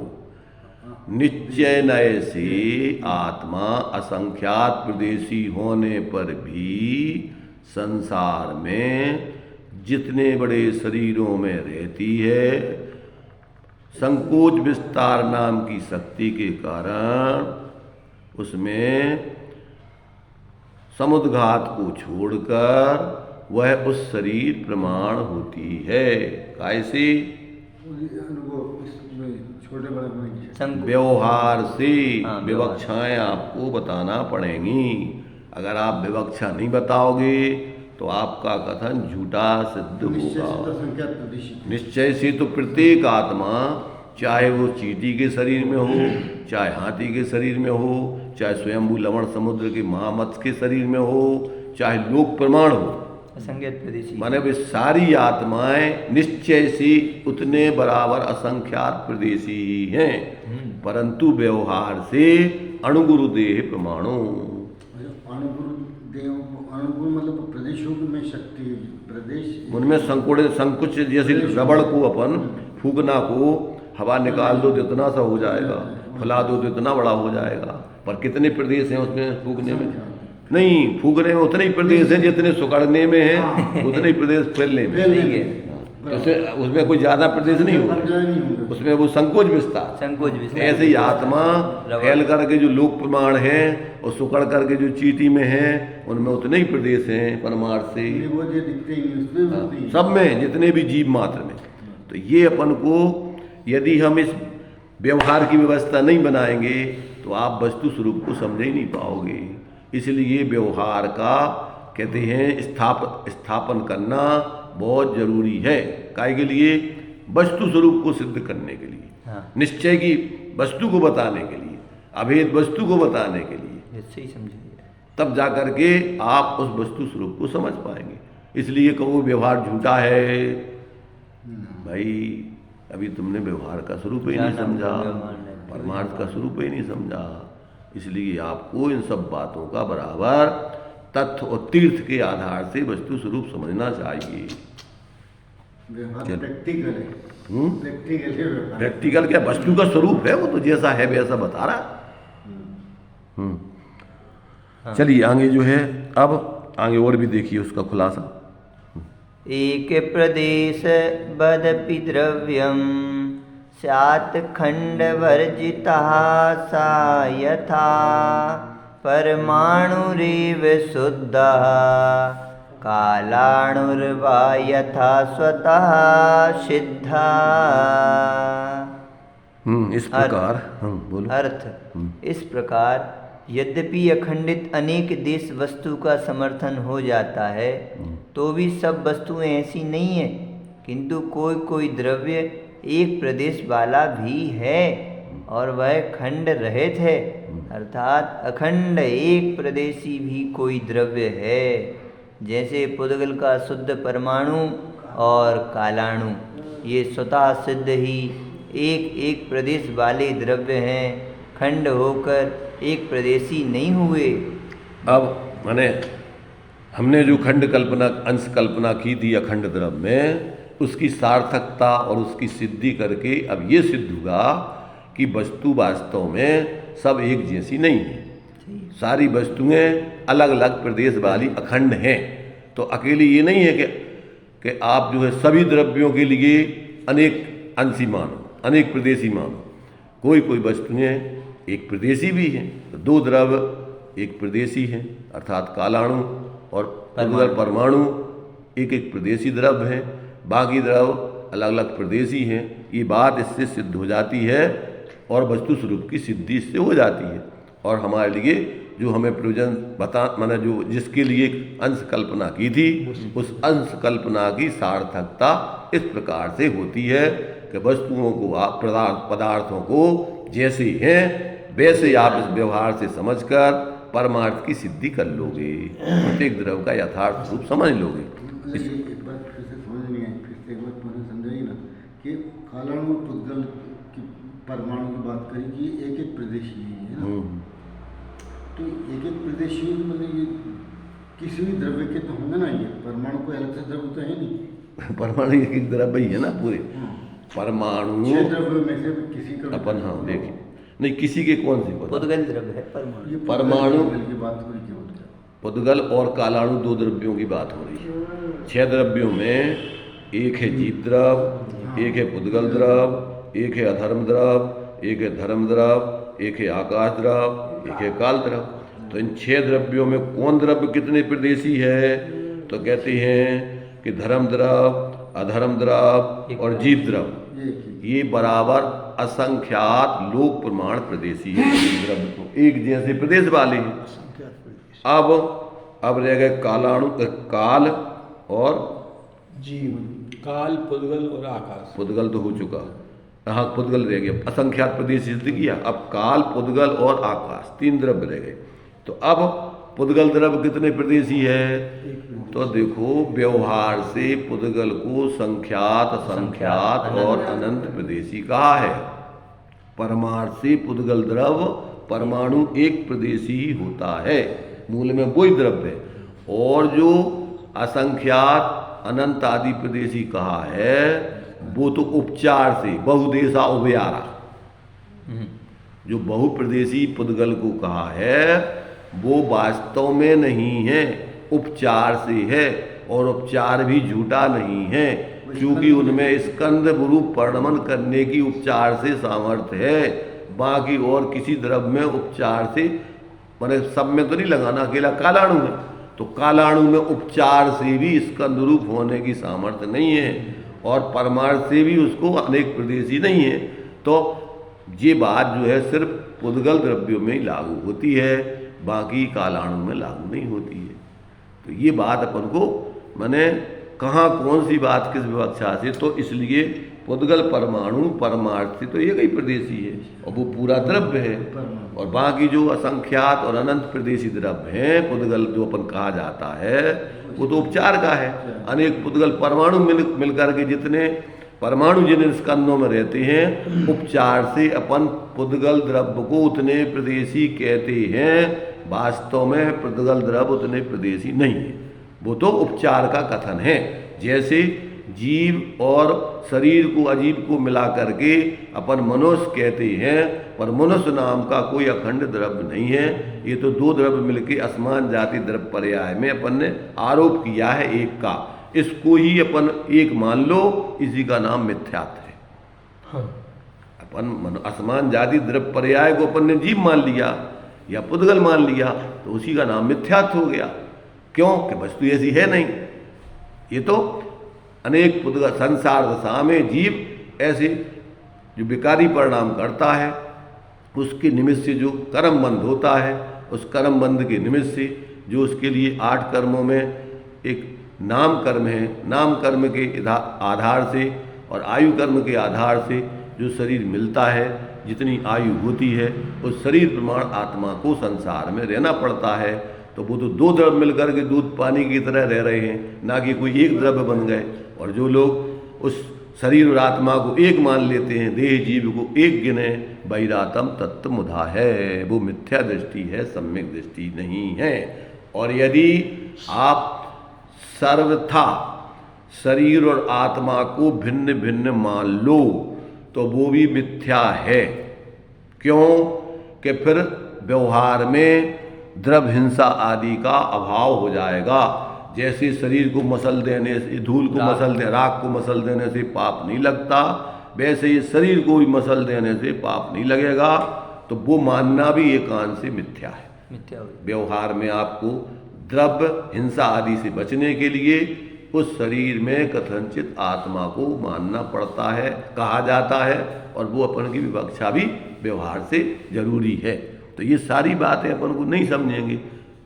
निश्चय नय से आत्मा असंख्यात प्रदेशी होने पर भी संसार में जितने बड़े शरीरों में रहती है, संकोच विस्तार नाम की शक्ति के कारण उसमें समुद्घात को छोड़कर वह उस शरीर प्रमाण होती है। कैसे? छोटे बड़े व्यवहार से विवक्षाएं आपको बताना पड़ेंगी। अगर आप विवक्षा नहीं बताओगे तो आपका कथन झूठा सिद्ध होगा। निश्चय से तो प्रत्येक आत्मा, चाहे वो चींटी के शरीर में हो, चाहे हाथी के शरीर में हो, चाहे स्वयंभू लवण समुद्र के महामत्स्य के शरीर में हो, चाहे लोक प्रमाण हो, माने वे सारी आत्माएं निश्चय से उतने बराबर असंख्यात प्रदेशी ही हैं, परंतु व्यवहार से अणुगुरुदेह प्रमाणो। अणुगुरु मतलब प्रदेशों में शक्ति, प्रदेश उनमें संकुच जैसे रबड़ को अपन फूकना को हवा निकाल दो तो इतना सा हो जाएगा, फैला दो तो इतना बड़ा हो जाएगा, पर कितने प्रदेश हैं उसमें फूकने में? नहीं, फूकने में उतने ही प्रदेश हैं जितने सुकड़ने में हैं, उतने ही प्रदेश फैलने में। तो उसमें कोई ज्यादा प्रदेश नहीं होगा, नहीं होगा। उसमें वो संकोच विस्तार। संकोच विस्तार। ऐसे ही आत्मा फैल करके जो लोक प्रमाण है और सुकड़ करके जो चीटी में है उनमें उतने ही प्रदेश हैं परमार्थ से, ये वो जो दिखते ही नहीं, उसमें हाँ, होती है। सब में जितने भी जीव मात्र में। तो ये अपन को यदि हम इस व्यवहार की व्यवस्था नहीं बनाएंगे तो आप वस्तु स्वरूप को समझ ही नहीं पाओगे। इसलिए व्यवहार का कहते हैं स्थापन करना बहुत जरूरी है। काहे के लिए? वस्तु स्वरूप को सिद्ध करने के लिए, हाँ। निश्चय की वस्तु को बताने के लिए, अभेद वस्तु को बताने के लिए, सही समझिए। तब जा करके आप उस वस्तु स्वरूप को समझ पाएंगे। इसलिए कहो व्यवहार झूठा है, भाई अभी तुमने व्यवहार का स्वरूप ही नहीं समझा, परमार्थ का स्वरूप ही नहीं समझा। इसलिए आपको इन सब बातों का बराबर तथ्य और तीर्थ के आधार से वस्तु स्वरूप समझना चाहिए। व्यवहार प्रैक्टिकल है, प्रैक्टिकल है व्यवहार। प्रैक्टिकल क्या, वस्तु का स्वरूप है, वो तो जैसा है वैसा बता रहा। चलिए आगे जो है, अब आगे और भी देखिए उसका खुलासा। एक प्रदेश बदपि द्रव्यम स्यात् खंड वर्जिता सा यथा परमाणुरेव शुद्धा कालाणुर्वा यथा स्वतः सिद्धा। इस प्रकार बोलो। अर्थ इस प्रकार यद्यपि अखंडित अनेक देश वस्तु का समर्थन हो जाता है तो भी सब वस्तुएं ऐसी नहीं है, किंतु कोई कोई द्रव्य एक प्रदेश वाला भी है और वह खंड रहित है, अर्थात अखंड एक प्रदेशी भी कोई द्रव्य है। जैसे पुद्गल का शुद्ध परमाणु और कालाणु, ये स्वतः सिद्ध ही एक एक प्रदेश वाले द्रव्य हैं, खंड होकर एक प्रदेशी नहीं हुए। अब माने हमने जो खंड कल्पना, अंश कल्पना की थी अखंड द्रव्य में, उसकी सार्थकता और उसकी सिद्धि करके अब ये सिद्ध हुआ कि वस्तु वास्तव में सब एक जैसी नहीं है। सारी वस्तुएं अलग अलग प्रदेश वाली अखंड हैं। तो अकेली ये नहीं है कि आप जो है सभी द्रव्यों के लिए अनेक अंशी मानो, अनेक प्रदेशी मानो। कोई कोई वस्तुएं एक प्रदेशी भी हैं, तो दो द्रव्य एक प्रदेशी हैं, अर्थात कालाणु और परमाणु एक एक प्रदेशी द्रव्य है, बाकी द्रव्य अलग अलग प्रदेशी हैं। ये बात इससे सिद्ध हो जाती है और वस्तु स्वरूप की सिद्धि इससे हो जाती है। और हमारे लिए जो हमें प्रयोजन माना जो जिसके लिए अंश कल्पना की थी, उस अंश कल्पना की सार्थकता इस प्रकार से होती है कि वस्तुओं को आप पदार्थों को जैसे हैं वैसे आप इस व्यवहार से समझकर परमार्थ की सिद्धि कर लोगे, प्रत्येक द्रव्य का यथार्थ रूप समझ लोगे। एक बात फिर से समझ नहीं आई, फिर से एक बात पुनः समझाइए ना कि कालाणु और पुद्गल की परमाणु की बात करें कि एक एक प्रदेशी है ना, तो एक एक प्रदेशी मतलब ये किसी भी द्रव्य के तो होंगे ना, ये परमाणु कोई अलग से द्रव्य तो है नहीं। परमाणु एक एक द्रव्य ही है ना पूरे। परमाणु 6 द्रव्यों में से किसी का अपन, हाँ देखिए, नहीं किसी के कौन सी पुद्गल द्रव्य है परमाणु। ये परमाणु की बात हो रही है, पुद्गल और कालाणु दो द्रव्यों की बात हो रही है। 6 द्रव्यों में एक है जीव द्रव, एक है पुद्गल द्रव, एक है अधर्म द्रव, एक है धर्म द्रव, एक है आकाश द्रव, एक है काल द्रव। तो इन 6 द्रव्यों में कौन द्रव्य कितने प्रदेशी है? तो कहते हैं कि धर्म द्रव, अधर्म द्रव और जीव द्रव ये बराबर असंख्यात लोक प्रमाण प्रदेशी है। द्रव्य तो एक जैसे प्रदेश वाले हैं। अब रह गए कालाणु, काल और जीव, काल, पुद्गल और आकाश। पुद्गल तो हो चुका, हाँ पुद्गल रह गया, असंख्यात प्रदेश सिद्ध किया। अब काल, पुद्गल और आकाश 3 द्रव्य रह गए। तो अब पुद्गल द्रव्य कितने प्रदेशी है? तो देखो व्यवहार से पुद्गल को संख्यात, असंख्यात और अनंत प्रदेशी कहा है। परमार्थ से पुद्गल द्रव्य परमाणु एक प्रदेशी ही होता है, मूल में वही द्रव्य है। और जो असंख्यात, अनंत आदि प्रदेशी कहा है वो तो उपचार से बहुदेशा उभयारा, जो बहुप्रदेशी पुद्गल को कहा है वो वास्तव में नहीं है, उपचार से है। और उपचार भी झूठा नहीं है, क्योंकि उनमें स्कंद रूप परिणमन करने की उपचार से सामर्थ्य है, बाकी और किसी द्रव्य में उपचार से, मैंने सब में तो नहीं लगाना, अकेला कालाणु है तो कालाणु में उपचार से भी स्कंद रूप होने की सामर्थ्य नहीं है, और परमार्थ से भी उसको अनेक प्रदेशी नहीं है। तो ये बात जो है सिर्फ पुद्गल द्रव्यों में ही लागू होती है, बाकी कालाणु में लागू नहीं होती है। तो ये बात अपन को मैंने कहाँ कौन सी बात किस विवक्षा से, तो इसलिए पुद्गल परमाणु परमार्थ से तो एक ही प्रदेशी है और वो पूरा द्रव्य है, और बाकी जो असंख्यात और अनंत प्रदेशी द्रव्य हैं पुद्गल जो अपन कहा जाता है वो तो उपचार का है। अनेक पुद्गल परमाणु मिलकर के जितने परमाणु जिन स्कंदों में रहते हैं, उपचार से अपन पुद्गल द्रव्य को उतने प्रदेशी कहते हैं, वास्तव में पुद्गल द्रव्य उतने प्रदेशी नहीं है, वो तो उपचार का कथन है। जैसे जीव और शरीर को अजीव को मिला करके अपन मनुष्य कहते हैं, पर मनुष्य नाम का कोई अखंड द्रव्य नहीं है, ये तो दो द्रव्य मिलके असमान जाति द्रव्य पर्याय में अपन ने आरोप किया है एक का, इसको ही अपन एक मान लो, इसी का नाम मिथ्यात्व है। हाँ। अपन असमान जाति द्रव्य पर्याय को अपन ने जीव मान लिया या पुद्गल मान लिया, तो उसी का नाम मिथ्यात्व हो गया। क्यों कि वस्तु ऐसी है नहीं, ये तो अनेक पुद्गल संसार दशा में जीव ऐसे जो विकारी परिणाम करता है, उसके निमित्त से जो कर्म बंध होता है, उस कर्म बंध के निमित्त से जो उसके लिए 8 कर्मों में एक नाम कर्म है, नाम कर्म के आधार से और आयु कर्म के आधार से जो शरीर मिलता है, जितनी आयु होती है उस शरीर प्रमाण आत्मा को संसार में रहना पड़ता है। तो वो तो दो द्रव्य मिलकर के दूध पानी की तरह रह रहे हैं, ना कि कोई एक द्रव्य बन गए। और जो लोग उस शरीर और आत्मा को एक मान लेते हैं, देह जीव को एक गिने, बैरातम तत्व मुधा है, वो मिथ्या दृष्टि है, सम्यक दृष्टि नहीं है। और यदि आप सर्वथा शरीर और आत्मा को भिन्न भिन्न मान लो तो वो भी मिथ्या है। क्यों कि फिर व्यवहार में द्रव्य हिंसा आदि का अभाव हो जाएगा। जैसे शरीर को मसल देने से, धूल को मसल दे, राख को मसल देने से पाप नहीं लगता, वैसे ही शरीर को भी मसल देने से पाप नहीं लगेगा। तो वो मानना भी एकांत से मिथ्या है। मिथ्या हो। व्यवहार में आपको द्रव्य हिंसा आदि से बचने के लिए उस शरीर में कथनचित आत्मा को मानना पड़ता है, कहा जाता है, और वो अपन की विवक्षा भी व्यवहार से जरूरी है। तो ये सारी बातें अपन को नहीं समझेंगे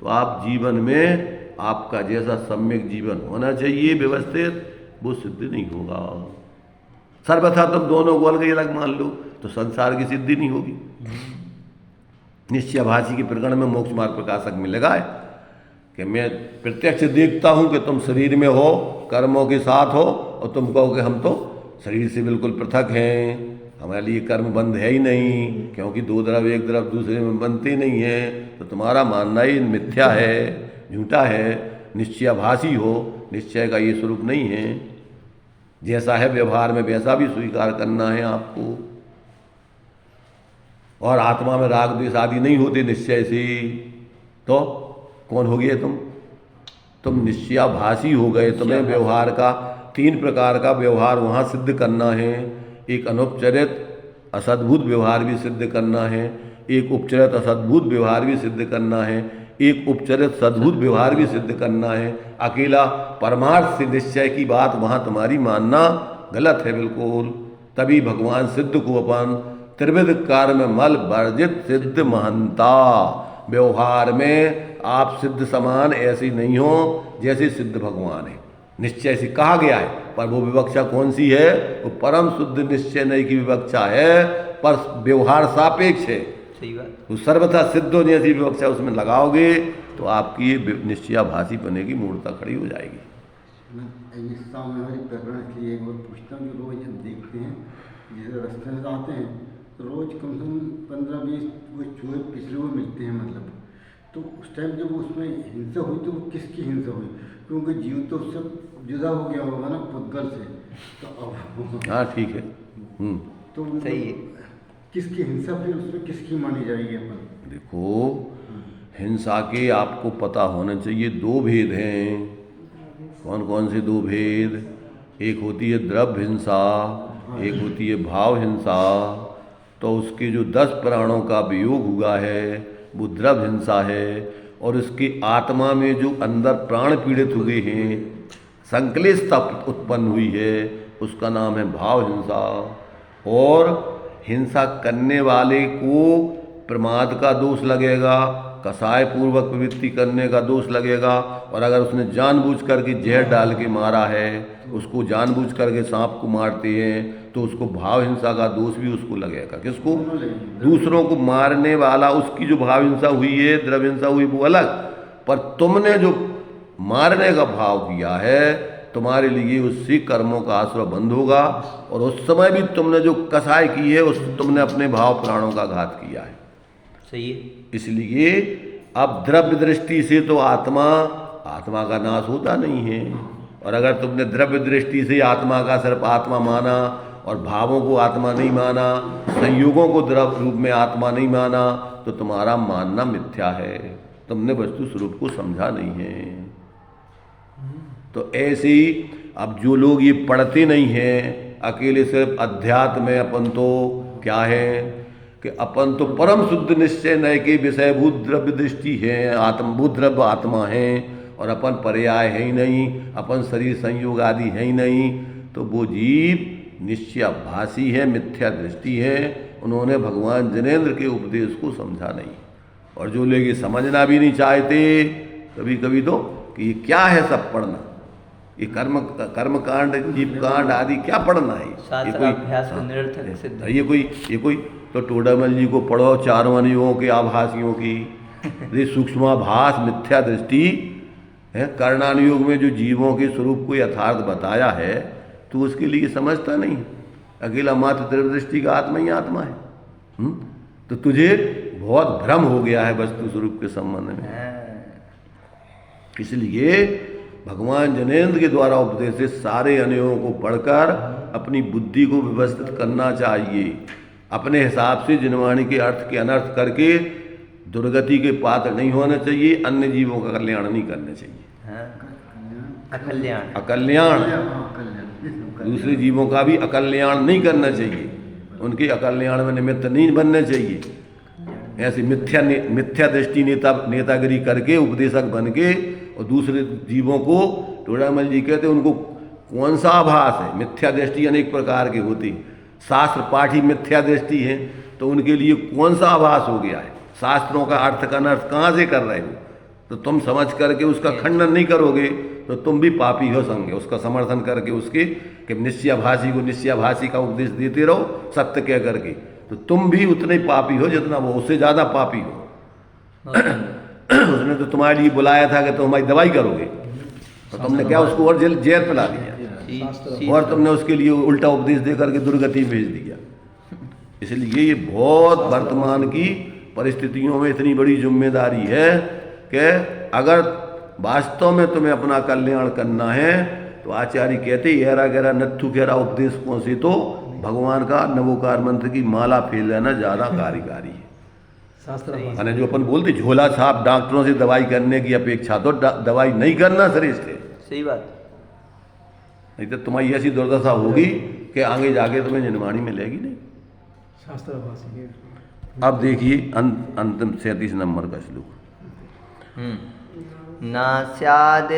तो आप जीवन में आपका जैसा सम्यक जीवन होना चाहिए व्यवस्थित, वो सिद्ध नहीं होगा। सर्वथा तुम दोनों को अलग अलग मान लो तो संसार की सिद्धि नहीं होगी। निश्चयभाषी के प्रकरण में मोक्ष मार्ग प्रकाशक में लगा है कि मैं प्रत्यक्ष देखता हूं कि तुम शरीर में हो, कर्मों के साथ हो, और तुम कहो कि हम तो शरीर से बिल्कुल पृथक हैं, हमारे लिए कर्म बंध है ही नहीं, क्योंकि दो द्रव्य एक द्रव्य दूसरे में बनते नहीं है। तो तुम्हारा मानना ही मिथ्या है, झूठा है। निश्चयभाषी हो, निश्चय का ये स्वरूप नहीं है। जैसा है व्यवहार में वैसा भी स्वीकार करना है आपको। और आत्मा में राग द्वेष आदि नहीं होते निश्चय से, तो कौन हो गए तुम निश्चयाभासी हो गए। तुम्हें व्यवहार का 3 प्रकार का व्यवहार वहाँ सिद्ध करना है। एक अनुपचरित असद्भुत व्यवहार भी सिद्ध करना है, एक उपचरित असद्भुत व्यवहार भी सिद्ध करना है, एक उपचरित सद्भुत व्यवहार भी सिद्ध करना है। अकेला परमार्थ से निश्चय की बात वहाँ तुम्हारी मानना गलत है बिल्कुल। तभी भगवान सिद्ध को अपन त्रिविध कार्य मल वर्जित सिद्ध महंता। व्यवहार में आप सिद्ध समान ऐसे नहीं हो जैसे सिद्ध भगवान है। निश्चय से कहा गया है, पर वो विवक्षा कौन सी है? वो परम शुद्ध निश्चय नहीं की विवक्षा है, पर व्यवहार सापेक्ष है। सही बात। तो सर्वथा सिद्धों जैसी विवक्षा उसमें लगाओगे तो आपकी ये निश्चयाभासी बने की मूर्ता खड़ी हो जाएगी। मैं सामने वाली प्रकरण के लिए एक बार पूछता हूँ कि रोज हम देखते हैं जैसे रास्ते में आते हैं तो रोज कम से कम 15-20 वो चूहे पिछले हुए मिलते हैं, मतलब तो उस टाइम जब उसमें हिंसा हुई तो वो किसकी हिंसा हुई? क्योंकि जीव तो उससे जुदा हो गया होगा ना पुद्गल से, तो अब हाँ ठीक है। तो सही है। किसकी हिंसा फिर उसमें किसकी मानी जाएगी? अपन देखो, हिंसा के आपको पता होना चाहिए 2 भेद हैं। कौन कौन से 2 भेद? एक होती है द्रव्य हिंसा, एक होती है भाव हिंसा। तो उसके जो 10 प्राणों का वियोग हुआ है वो द्रव्य हिंसा है, और उसकी आत्मा में जो अंदर प्राण पीड़ित हुए हैं, संक्लिष्टता उत्पन्न हुई है, उसका नाम है भाव हिंसा। और हिंसा करने वाले को प्रमाद का दोष लगेगा, कसाय पूर्वक प्रवृत्ति करने का दोष लगेगा, और अगर उसने जानबूझ करके जहर डाल के मारा है, उसको जानबूझ करके सांप को मारते हैं, तो उसको भाव हिंसा का दोष भी उसको लगेगा। किसको? दूसरों को मारने वाला, उसकी जो भाव हिंसा हुई है, द्रव्य हिंसा हुई, वो अलग, पर तुमने जो मारने का भाव किया है, तुम्हारे लिए उससे कर्मों का आश्रय बंद होगा, और उस समय भी तुमने जो कसाई की है, उस तुमने अपने भाव प्राणों का घात किया है। सही है। इसलिए अब द्रव्य दृष्टि से तो आत्मा का नाश होता नहीं है, और अगर तुमने द्रव्य दृष्टि से आत्मा का सिर्फ आत्मा माना और भावों को आत्मा नहीं माना, संयोगों को द्रव्य रूप में आत्मा नहीं माना, तो तुम्हारा मानना मिथ्या है, तुमने वस्तु स्वरूप को समझा नहीं है। तो ऐसे ही अब जो लोग ये पढ़ते नहीं हैं, अकेले सिर्फ अध्यात्म में अपन तो क्या है कि अपन तो परम शुद्ध निश्चय नय के विषयभूत द्रव्य दृष्टि है, आत्मभूत द्रव्य आत्मा है, और अपन पर्याय है ही नहीं, अपन शरीर संयोग आदि है ही नहीं, तो वो जीव निश्चयाभासी है, मिथ्या दृष्टि है। उन्होंने भगवान जिनेंद्र के उपदेश को समझा नहीं, और जो लोग ये समझना भी नहीं चाहते कभी कभी तो कि ये क्या है सब पढ़ना, ये कर्मकांड जीवकांड आदि क्या पढ़ना है, ये कोई अभ्यास को निरर्थक सिद्ध है। ये कोई तो टोडामल जी को पढ़ो, चारों अनियों के आभासियों की, ये सूक्ष्माभास मिथ्या दृष्टि है। कर्णानुयोग में जो जीवों के स्वरूप को यथार्थ बताया है, तो उसके लिए समझता नहीं, अकेला मात्र द्रव्य दृष्टि का आत्मा ही आत्मा है। तो तुझे बहुत भ्रम हो गया है वस्तु स्वरूप के संबंध में। इसलिए भगवान जनेंद्र के द्वारा उपदेश से सारे अनयों को पढ़कर अपनी बुद्धि को व्यवस्थित करना चाहिए, अपने हिसाब से जिनवाणी के अर्थ के अनर्थ करके दुर्गति के पात्र नहीं होना चाहिए, अन्य जीवों का कल्याण नहीं करना चाहिए। अकल्याण दूसरे जीवों का भी अकल्याण नहीं करना चाहिए, उनके अकल्याण में निमित्त नहीं बनना चाहिए। ऐसे मिथ्या दृष्टि नेतागिरी करके उपदेशक बन के और दूसरे जीवों को, टोडामल जी कहते हैं उनको कौन सा आभास है। मिथ्या दृष्टि अनेक प्रकार के होती, शास्त्र पाठी मिथ्या दृष्टि है, तो उनके लिए कौन सा आभास हो गया है। शास्त्रों का अर्थ का अनर्थ कहाँ से कर रहे हो, तो तुम समझ करके उसका खंडन नहीं करोगे तो तुम भी पापी हो संगे। उसका समर्थन करके उसके कि निश्चयाभासी को निश्चयाभासी का उपदेश देते रहो सत्य कह करके, तो तुम भी उतने पापी हो जितना वो, उससे ज़्यादा पापी हो। उसने तो तुम्हारे लिए बुलाया था कि तुम हमारी दवाई करोगे, तो तुमने क्या उसको और जेल पिला दिया, और तुमने उसके लिए उल्टा उपदेश दे करके दुर्गति भेज दिया। इसलिए ये बहुत वर्तमान की परिस्थितियों में इतनी बड़ी जिम्मेदारी है कि अगर वास्तव में तुम्हें अपना कल्याण करना है, तो आचार्य कहते हेरा गहरा नत्थु गहरा उपदेश पहुँचे तो भगवान का नवोकार मंत्र की माला फेल लेना ज़्यादा कार्यकारी है। यानी जो अपन बोलते झोला छाप डॉक्टरों से दवाई करने की अपेक्षा तो दवाई नहीं करना श्रेष्ठ है। सही बात। नहीं तो तुम्हारी ऐसी दुर्दशा होगी कि आगे जाके तुम्हें जिनवाणी मिलेगी नहीं। अब देखिए अंतिम 37 नंबर का श्लोक। न स्याद्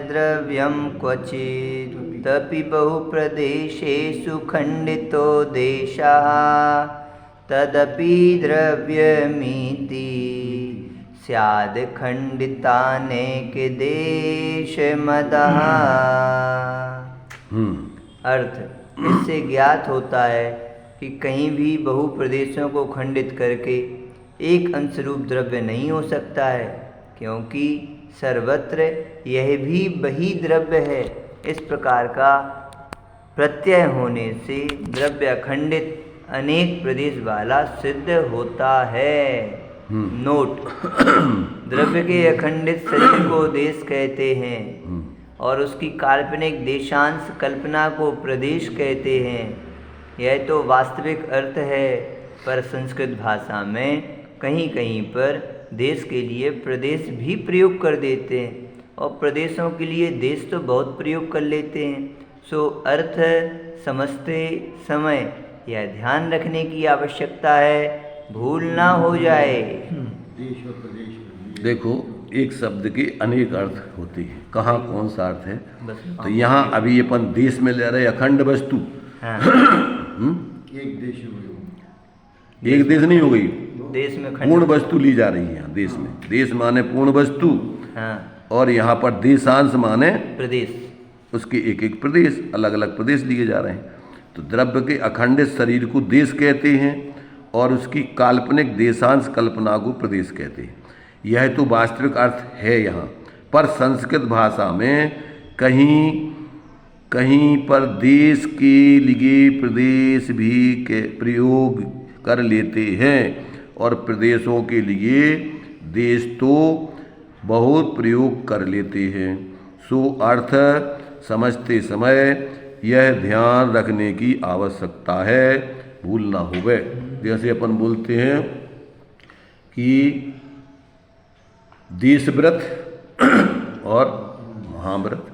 द्रव्यं क्वचिदपि बहुप्रदेशेषु खण्डितो देशः तदपि द्रव्यमिति स्याद् खण्डितानेके देशमतः। अर्थ, इससे ज्ञात होता है कि कहीं भी बहु प्रदेशों को खंडित करके एक अंशरूप द्रव्य नहीं हो सकता है, क्योंकि सर्वत्र यह भी वही द्रव्य है। इस प्रकार का प्रत्यय होने से द्रव्य अखंडित अनेक प्रदेश वाला सिद्ध होता है। नोट, द्रव्य के अखंडित शरीर को देश कहते हैं और उसकी काल्पनिक देशांश कल्पना को प्रदेश कहते हैं। यह तो वास्तविक अर्थ है, पर संस्कृत भाषा में कहीं कहीं पर देश के लिए प्रदेश भी प्रयोग कर देते हैं। और प्रदेशों के लिए देश तो बहुत प्रयोग कर लेते हैं। सो अर्थ समझते समय यह ध्यान रखने की आवश्यकता है, भूल ना हो जाए। देश और प्रदेश में देखो, एक शब्द के अनेक अर्थ होते हैं, कहाँ कौन सा अर्थ है। बस तो यहाँ अभी अपन देश में ले रहे अखंड वस्तु। हाँ, एक देश हो गई, एक देश नहीं हो गई, देश में पूर्ण वस्तु ली जा रही है यहाँ देश में। देश माने पूर्ण वस्तु, हाँ, और यहाँ पर देशांश माने प्रदेश, उसके एक एक प्रदेश, अलग अलग प्रदेश लिए जा रहे हैं। तो द्रव्य के अखंडित शरीर को देश कहते हैं और उसकी काल्पनिक देशांश कल्पना को प्रदेश कहते हैं। यह तो वास्तविक अर्थ है यहाँ, पर संस्कृत भाषा में कहीं कहीं पर देश के लिए प्रदेश भी के प्रयोग कर लेते हैं और प्रदेशों के लिए देश तो बहुत प्रयोग कर लेते हैं। सो अर्थ समझते समय यह ध्यान रखने की आवश्यकता है, भूल ना होवे। जैसे अपन बोलते हैं कि देशव्रत और महाव्रत।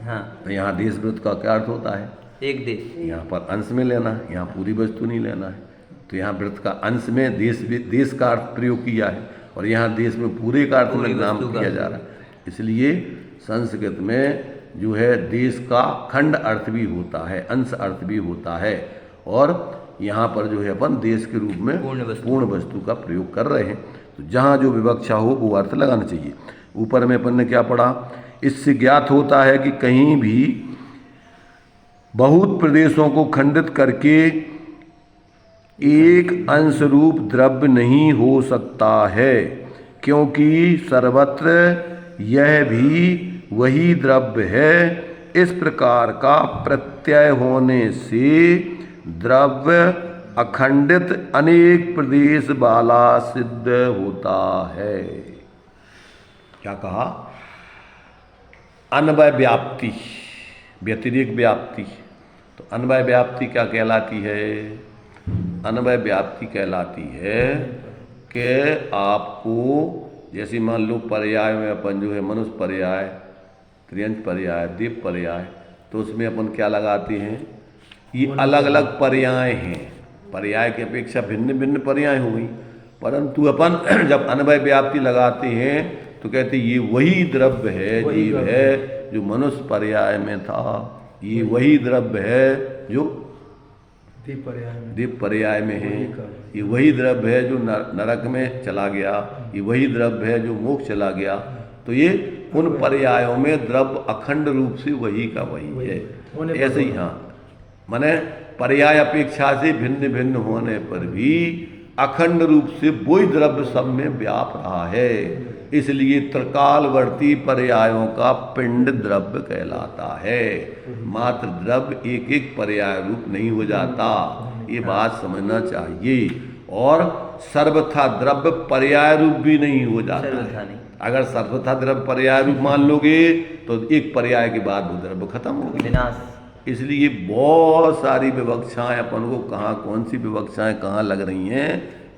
हाँ, तो यहाँ देशव्रत का क्या अर्थ होता है? एक देश, यहाँ पर अंश में लेना है, यहाँ पूरी वस्तु नहीं लेना है। तो यहाँ व्रत का अंश में देश का अर्थ प्रयोग किया है और यहाँ देश में पूरे का अर्थ में नाम किया जा रहा है। इसलिए संस्कृत में जो है देश का खंड अर्थ भी होता है, अंश अर्थ भी होता है, और यहाँ पर जो है अपन देश के रूप में पूर्ण वस्तु का प्रयोग कर रहे हैं। तो जहाँ जो विवक्षा हो वो अर्थ लगाना चाहिए। ऊपर में अपन ने क्या पढ़ा? इससे ज्ञात होता है कि कहीं भी बहुत प्रदेशों को खंडित करके एक अंश रूप द्रव्य नहीं हो सकता है, क्योंकि सर्वत्र यह भी वही द्रव्य है। इस प्रकार का प्रत्यय होने से द्रव्य अखंडित अनेक प्रदेश वाला सिद्ध होता है। क्या कहा? अन्वय व्याप्ति, व्यतिरिक्त व्याप्ति। तो अन्वय व्याप्ति क्या कहलाती है? अन्वय व्याप्ति कहलाती है कि आपको जैसे मान लो पर्याय में अपन जो है मनुष्य पर्याय, त्रियंच पर्याय, द्वीप पर्याय, तो उसमें अपन क्या लगाते हैं? ये अलग अलग पर्याय हैं, पर्याय की अपेक्षा भिन्न भिन्न पर्याय हो गई, परंतु अपन जब अन्वय व्याप्ति लगाते हैं तो कहते ये वही द्रव्य है, जीव है जो मनुष्य पर्याय में था, ये वही द्रव्य है जो दीप पर्याय में है, ये वही द्रव्य है जो नरक में चला गया, ये वही द्रव्य है जो मोक्ष चला गया। तो ये उन पर्यायों में द्रव्य अखंड रूप से वही का वही है। ऐसे ही हाँ, माने पर्याय अपेक्षा से भिन्न भिन्न होने पर भी अखंड रूप से वही द्रव्य सब में व्याप रहा है। इसलिए त्रिकालवर्ती पर्यायों का पिंड द्रव्य कहलाता है। मात्र द्रव्य एक एक पर्याय रूप नहीं हो जाता, ये बात समझना चाहिए। और सर्वथा द्रव्य पर्याय रूप भी नहीं हो जाता है। अगर सर्वथा द्रव्य पर्याय रूप मान लोगे तो एक पर्याय के बाद वो द्रव्य खत्म हो गया। इसलिए बहुत सारी विवक्षाएं अपन को कहाँ कौन सी विवक्षाएं कहाँ लग रही हैं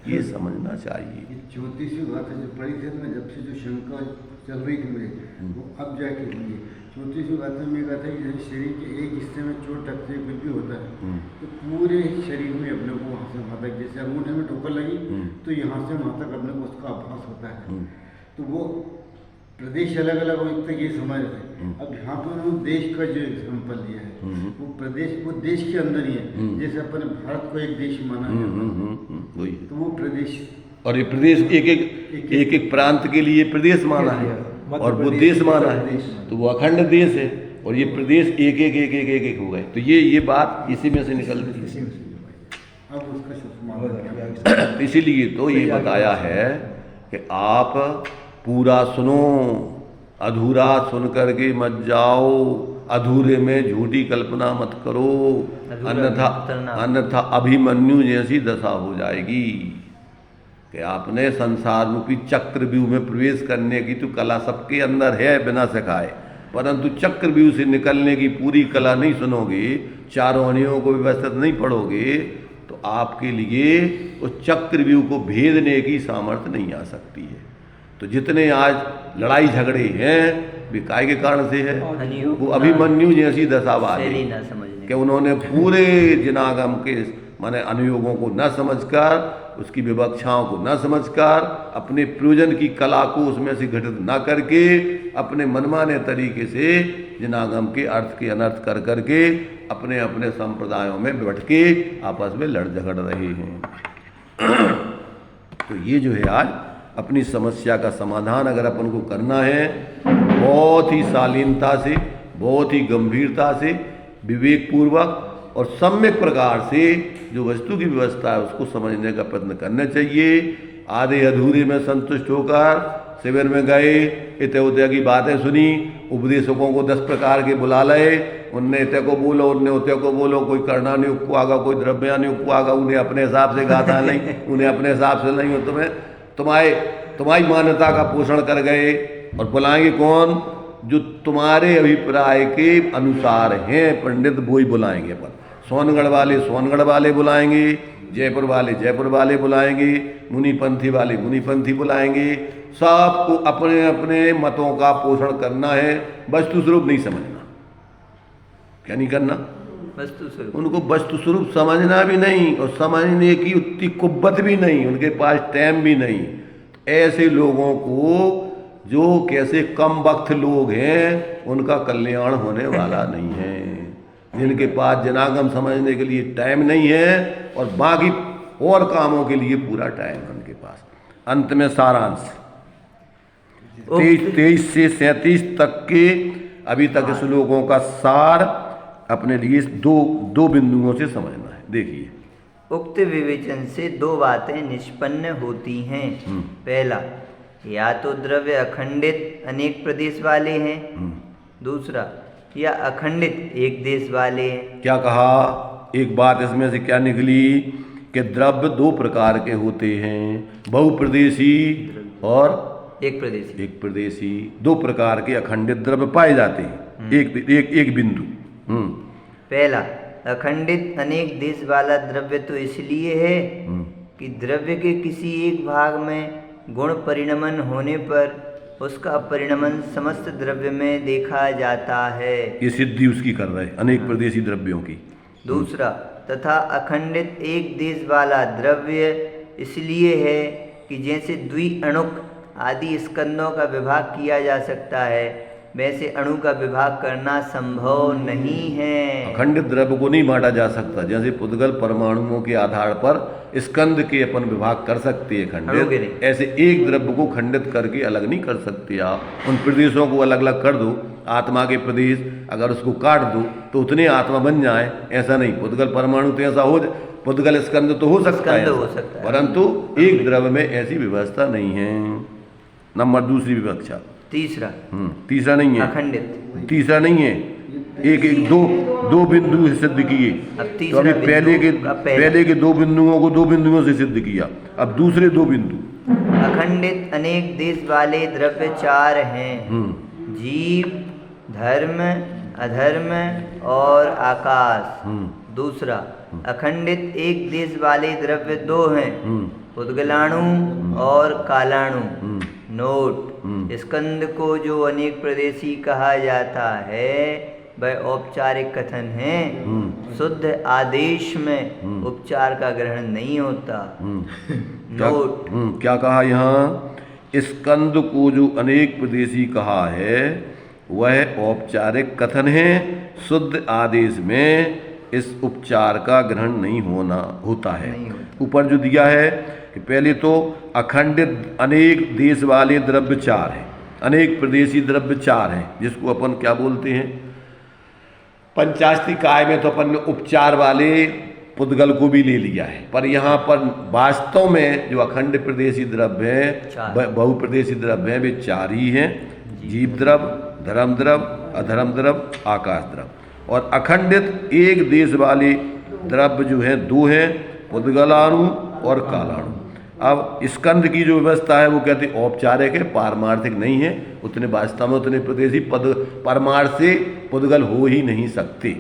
ये समझना चाहिए। ज्योतिषी बात है जो पढ़ी थी ना, जब से जो शंका चल रही थी मेरे, वो अब जाके हुई है। ज्योतिषी बात में कहा था कि जैसे शरीर के एक हिस्से में चोट लगती है, कुछ भी होता है, तो पूरे शरीर में अपने को वहाँ से वहाँ तक, जैसे अंगूठे में ठोकर लगी तो यहाँ से वहाँ तक अपने को उसका आभास होता है। तो वो प्रदेश अलग अलग हो तक ये समझ रहे थे। अब यहाँ पर उन्होंने देश का जो एग्जाम्पल दिया है वो प्रदेश, वो देश के अंदर ही है। जैसे अपन भारत को एक देश माना है, तो वो प्रदेश, और ये प्रदेश एक एक प्रांत के लिए प्रदेश माना है और वो देश माना है, तो वो अखंड देश है। और ये प्रदेश एक एक एक एक एक एक हो गए। तो ये बात इसी में से निकलती है। अब उसका तो इसीलिए तो ये बताया है कि आप पूरा सुनो, अधूरा सुन करके मत जाओ, अधूरे में झूठी कल्पना मत करो, अन्यथा अभिमन्यु जैसी दशा हो जाएगी कि आपने संसार रूपी चक्रव्यूह में प्रवेश करने की तो कला सबके अंदर है बिना सिखाए, परंतु चक्रव्यूह से निकलने की पूरी कला नहीं सुनोगे, चारों अणियों को व्यवस्थित नहीं पढ़ोगे, तो आपके लिए उस चक्रव्यूह को भेदने की सामर्थ्य नहीं आ सकती है। तो जितने आज लड़ाई झगड़े हैं वे काय के कारण से है? अनियोग वो अभिमन्यु जैसी दशा वाले शैली न समझने कि उन्होंने पूरे जिनागम के माने अनुयोगों को न समझकर, उसकी विवक्षाओं को न समझकर, अपने प्रयोजन की कला को उसमें से घटित न करके अपने मनमाने तरीके से जिनागम के अर्थ के अनर्थ कर करके अपने अपने संप्रदायों में बैठ के आपस में लड़ झगड़ रहे हैं। तो ये जो है आज अपनी समस्या का समाधान अगर अपन को करना है, बहुत ही शालीनता से, बहुत ही गंभीरता से, विवेकपूर्वक और सम्यक प्रकार से जो वस्तु की व्यवस्था है उसको समझने का प्रयत्न करना चाहिए। आधे अधूरे में संतुष्ट होकर शिविर में गए, इतने उतने की बातें सुनी, उपदेशकों को 10 प्रकार के बुला लाए, उनने इतने को बोलो, उनने उतने को बोलो, कोई करना नहीं उपको आगा, कोई द्रव्या नहीं उपको आगा, उन्हें अपने हिसाब से गाता नहीं, उन्हें अपने हिसाब से नहीं हो, तुम्हारी मान्यता का पोषण कर गए। और बुलाएंगे कौन? जो तुम्हारे अभिप्राय के अनुसार हैं पंडित, वो ही बुलाएंगे। अपन सोनगढ़ वाले सोनगढ़ वाले बुलाएंगे, जयपुर वाले जयपुर वाले बुलाएंगे, मुनिपंथी वाले मुनिपंथी बुलाएंगे। सबको अपने अपने मतों का पोषण करना है, वस्तु स्वरूप नहीं समझना। क्या नहीं करना? वस्तु स्वरूप। उनको वस्तु स्वरूप समझना भी नहीं और समझने की उतनी कुव्वत भी नहीं, उनके पास टाइम भी नहीं। ऐसे लोगों को जो कैसे कम वक्त लोग हैं उनका कल्याण होने वाला नहीं है, जिनके पास जनागम समझने के लिए टाइम नहीं है और बाकी और कामों के लिए पूरा टाइम है उनके पास। अंत में सारांश 23 से 37 तक के अभी तक श्लोकों का सार अपने लिए दो बिंदुओं से समझना है। देखिए, उक्त विवेचन से 2 बातें निष्पन्न होती हैं। पहला, या तो द्रव्य अखंडित अनेक प्रदेश वाले हैं, दूसरा या अखंडित एक देश वाले हैं। क्या कहा? एक बात इसमें से क्या निकली कि द्रव्य 2 प्रकार के होते हैं, बहुप्रदेशी और एक प्रदेशी। एक प्रदेशी। 2 प्रकार के अखंडित द्रव्य पाए जाते हैं, एक बिंदु। पहला, अखंडित अनेक देश वाला द्रव्य तो इसलिए है कि द्रव्य के किसी एक भाग में गुण परिणमन होने पर उसका परिणमन समस्त द्रव्य में देखा जाता है। ये सिद्धि उसकी कर रहे हैं, अनेक प्रदेशी द्रव्यों की। दूसरा, तथा अखंडित एक देश वाला द्रव्य इसलिए है कि जैसे द्विअणुक आदि स्कंदों का विभाग किया जा सकता है, वैसे अणु का विभाग करना संभव नहीं है। अखंडित द्रव्य को नहीं बांटा जा सकता। जैसे पुद्गल परमाणुओं के आधार पर स्कंद के अपन विभाग कर सकते हैं खंडित, ऐसे एक द्रव्य को खंडित करके अलग नहीं कर सकते आप। उन प्रदेशों को अलग अलग कर दो, आत्मा के प्रदेश अगर उसको काट दो तो उतने आत्मा बन जाए, ऐसा नहीं। पुद्गल परमाणु तो ऐसा हो, पुद्गल स्कंद तो हो सकता है, परंतु एक द्रव्य में ऐसी व्यवस्था नहीं है। नंबर दूसरी विवक्षा। तीसरा तीसरा नहीं है, अखंडित तीसरा नहीं है, एक दो बिंदु सिद्ध किए। तो अभी पहले के 2 बिंदुओं को 2 बिंदुओं से सिद्ध किया, अब दूसरे 2 बिंदु। अखंडित अनेक देश वाले द्रव्य 4 हैं, जीव, धर्म, अधर्म और आकाश। दूसरा, अखंडित एक देश वाले द्रव्य 2 हैं, उद्गलाणु और कालाणु। नोट, स्कंद को जो अनेक प्रदेशी कहा जाता है वह औपचारिक कथन है, शुद्ध आदेश में उपचार का ग्रहण नहीं होता। नोट, क्या कहा यहाँ? स्कंद को जो अनेक प्रदेशी कहा है वह औपचारिक कथन है, शुद्ध आदेश में इस उपचार का ग्रहण नहीं होता है। ऊपर जो दिया है कि पहले तो अखंडित अनेक देश वाले द्रव्य 4 हैं, अनेक प्रदेशी द्रव्य 4 हैं, जिसको अपन क्या बोलते हैं? पंचाशती काय में तो अपन ने उपचार वाले पुद्गल को भी ले लिया है, पर यहाँ पर वास्तव में जो अखंड प्रदेशी द्रव्य हैं, बहुप्रदेशी द्रव्य हैं, वे 4 ही हैं। जीव द्रव्य, धर्म द्रव्य, अधर्म द्रव्य, आकाश द्रव्य। और अखंडित एक देश वाले द्रव्य जो हैं 2 हैं, पुद्गलाणु और कालाणु। अब स्कंद की जो व्यवस्था है वो कहते औपचारिक है, पारमार्थिक नहीं है। उतने वास्तव में उतने प्रदेशी परमार्थ से पुद्गल हो ही नहीं सकते।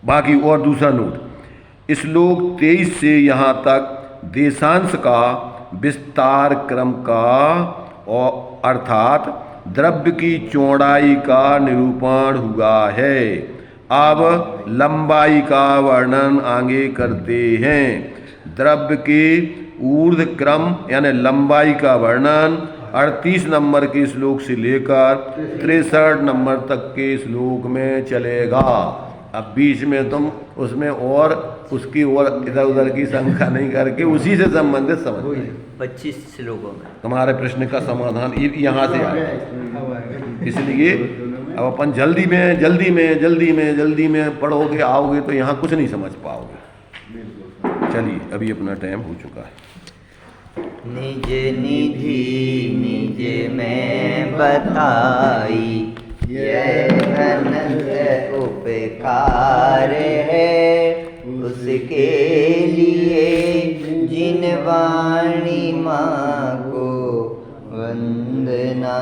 बाकी और दूसरा नोट, श्लोक 23 से यहाँ तक देशांश का विस्तार क्रम का और अर्थात द्रव्य की चौड़ाई का निरूपण हुआ है। अब लंबाई का वर्णन आगे करते हैं। द्रव्य के ऊर्ध्व क्रम यानी लंबाई का वर्णन 38 नंबर के श्लोक से लेकर 63 नंबर तक के श्लोक में चलेगा। अब बीच में तुम उसमें और उसकी और इधर उधर की संख्या नहीं करके उसी से संबंधित समझ 25 श्लोकों में तुम्हारे प्रश्न का समाधान यहाँ से आएगा। इसलिए अब अपन जल्दी में पढ़ोगे आओगे तो यहाँ कुछ नहीं समझ पाओगे। चलिए अभी अपना टाइम हो चुका है। निज निधि निज में बताई, यह अनंत उपकार है। उसके लिए जिन वाणी माँ को वंदना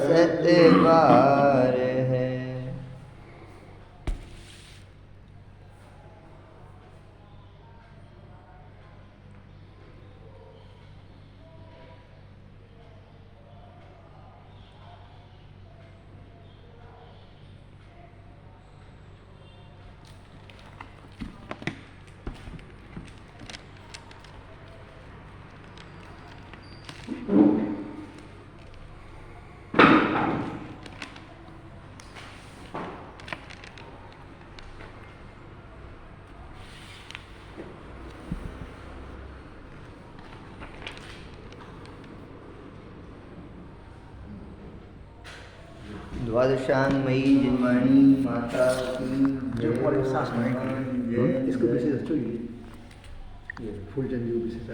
सत बार है। द्वादशांगमयी जिनवाणी माता की जो और सांस में जय। इसको विशेष फुल जन जो विशेष